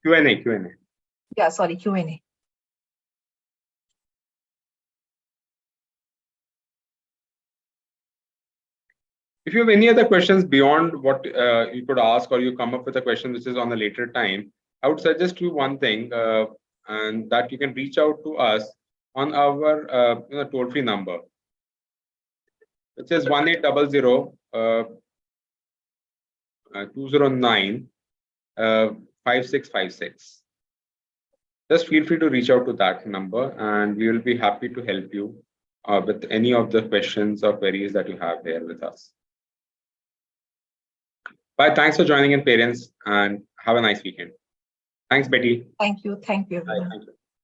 Q&A. Yeah, sorry, Q&A. If you have any other questions beyond what you could ask, or you come up with a question which is on a later time, I would suggest you one thing, and that you can reach out to us on our toll-free number, which is 1800 209 5656. Just feel free to reach out to that number, and we will be happy to help you with any of the questions or queries that you have here with us. Bye. Thanks for joining in, parents, and have a nice weekend. Thanks, Betty. Thank you. Thank you, Bye. everyone. Thank you.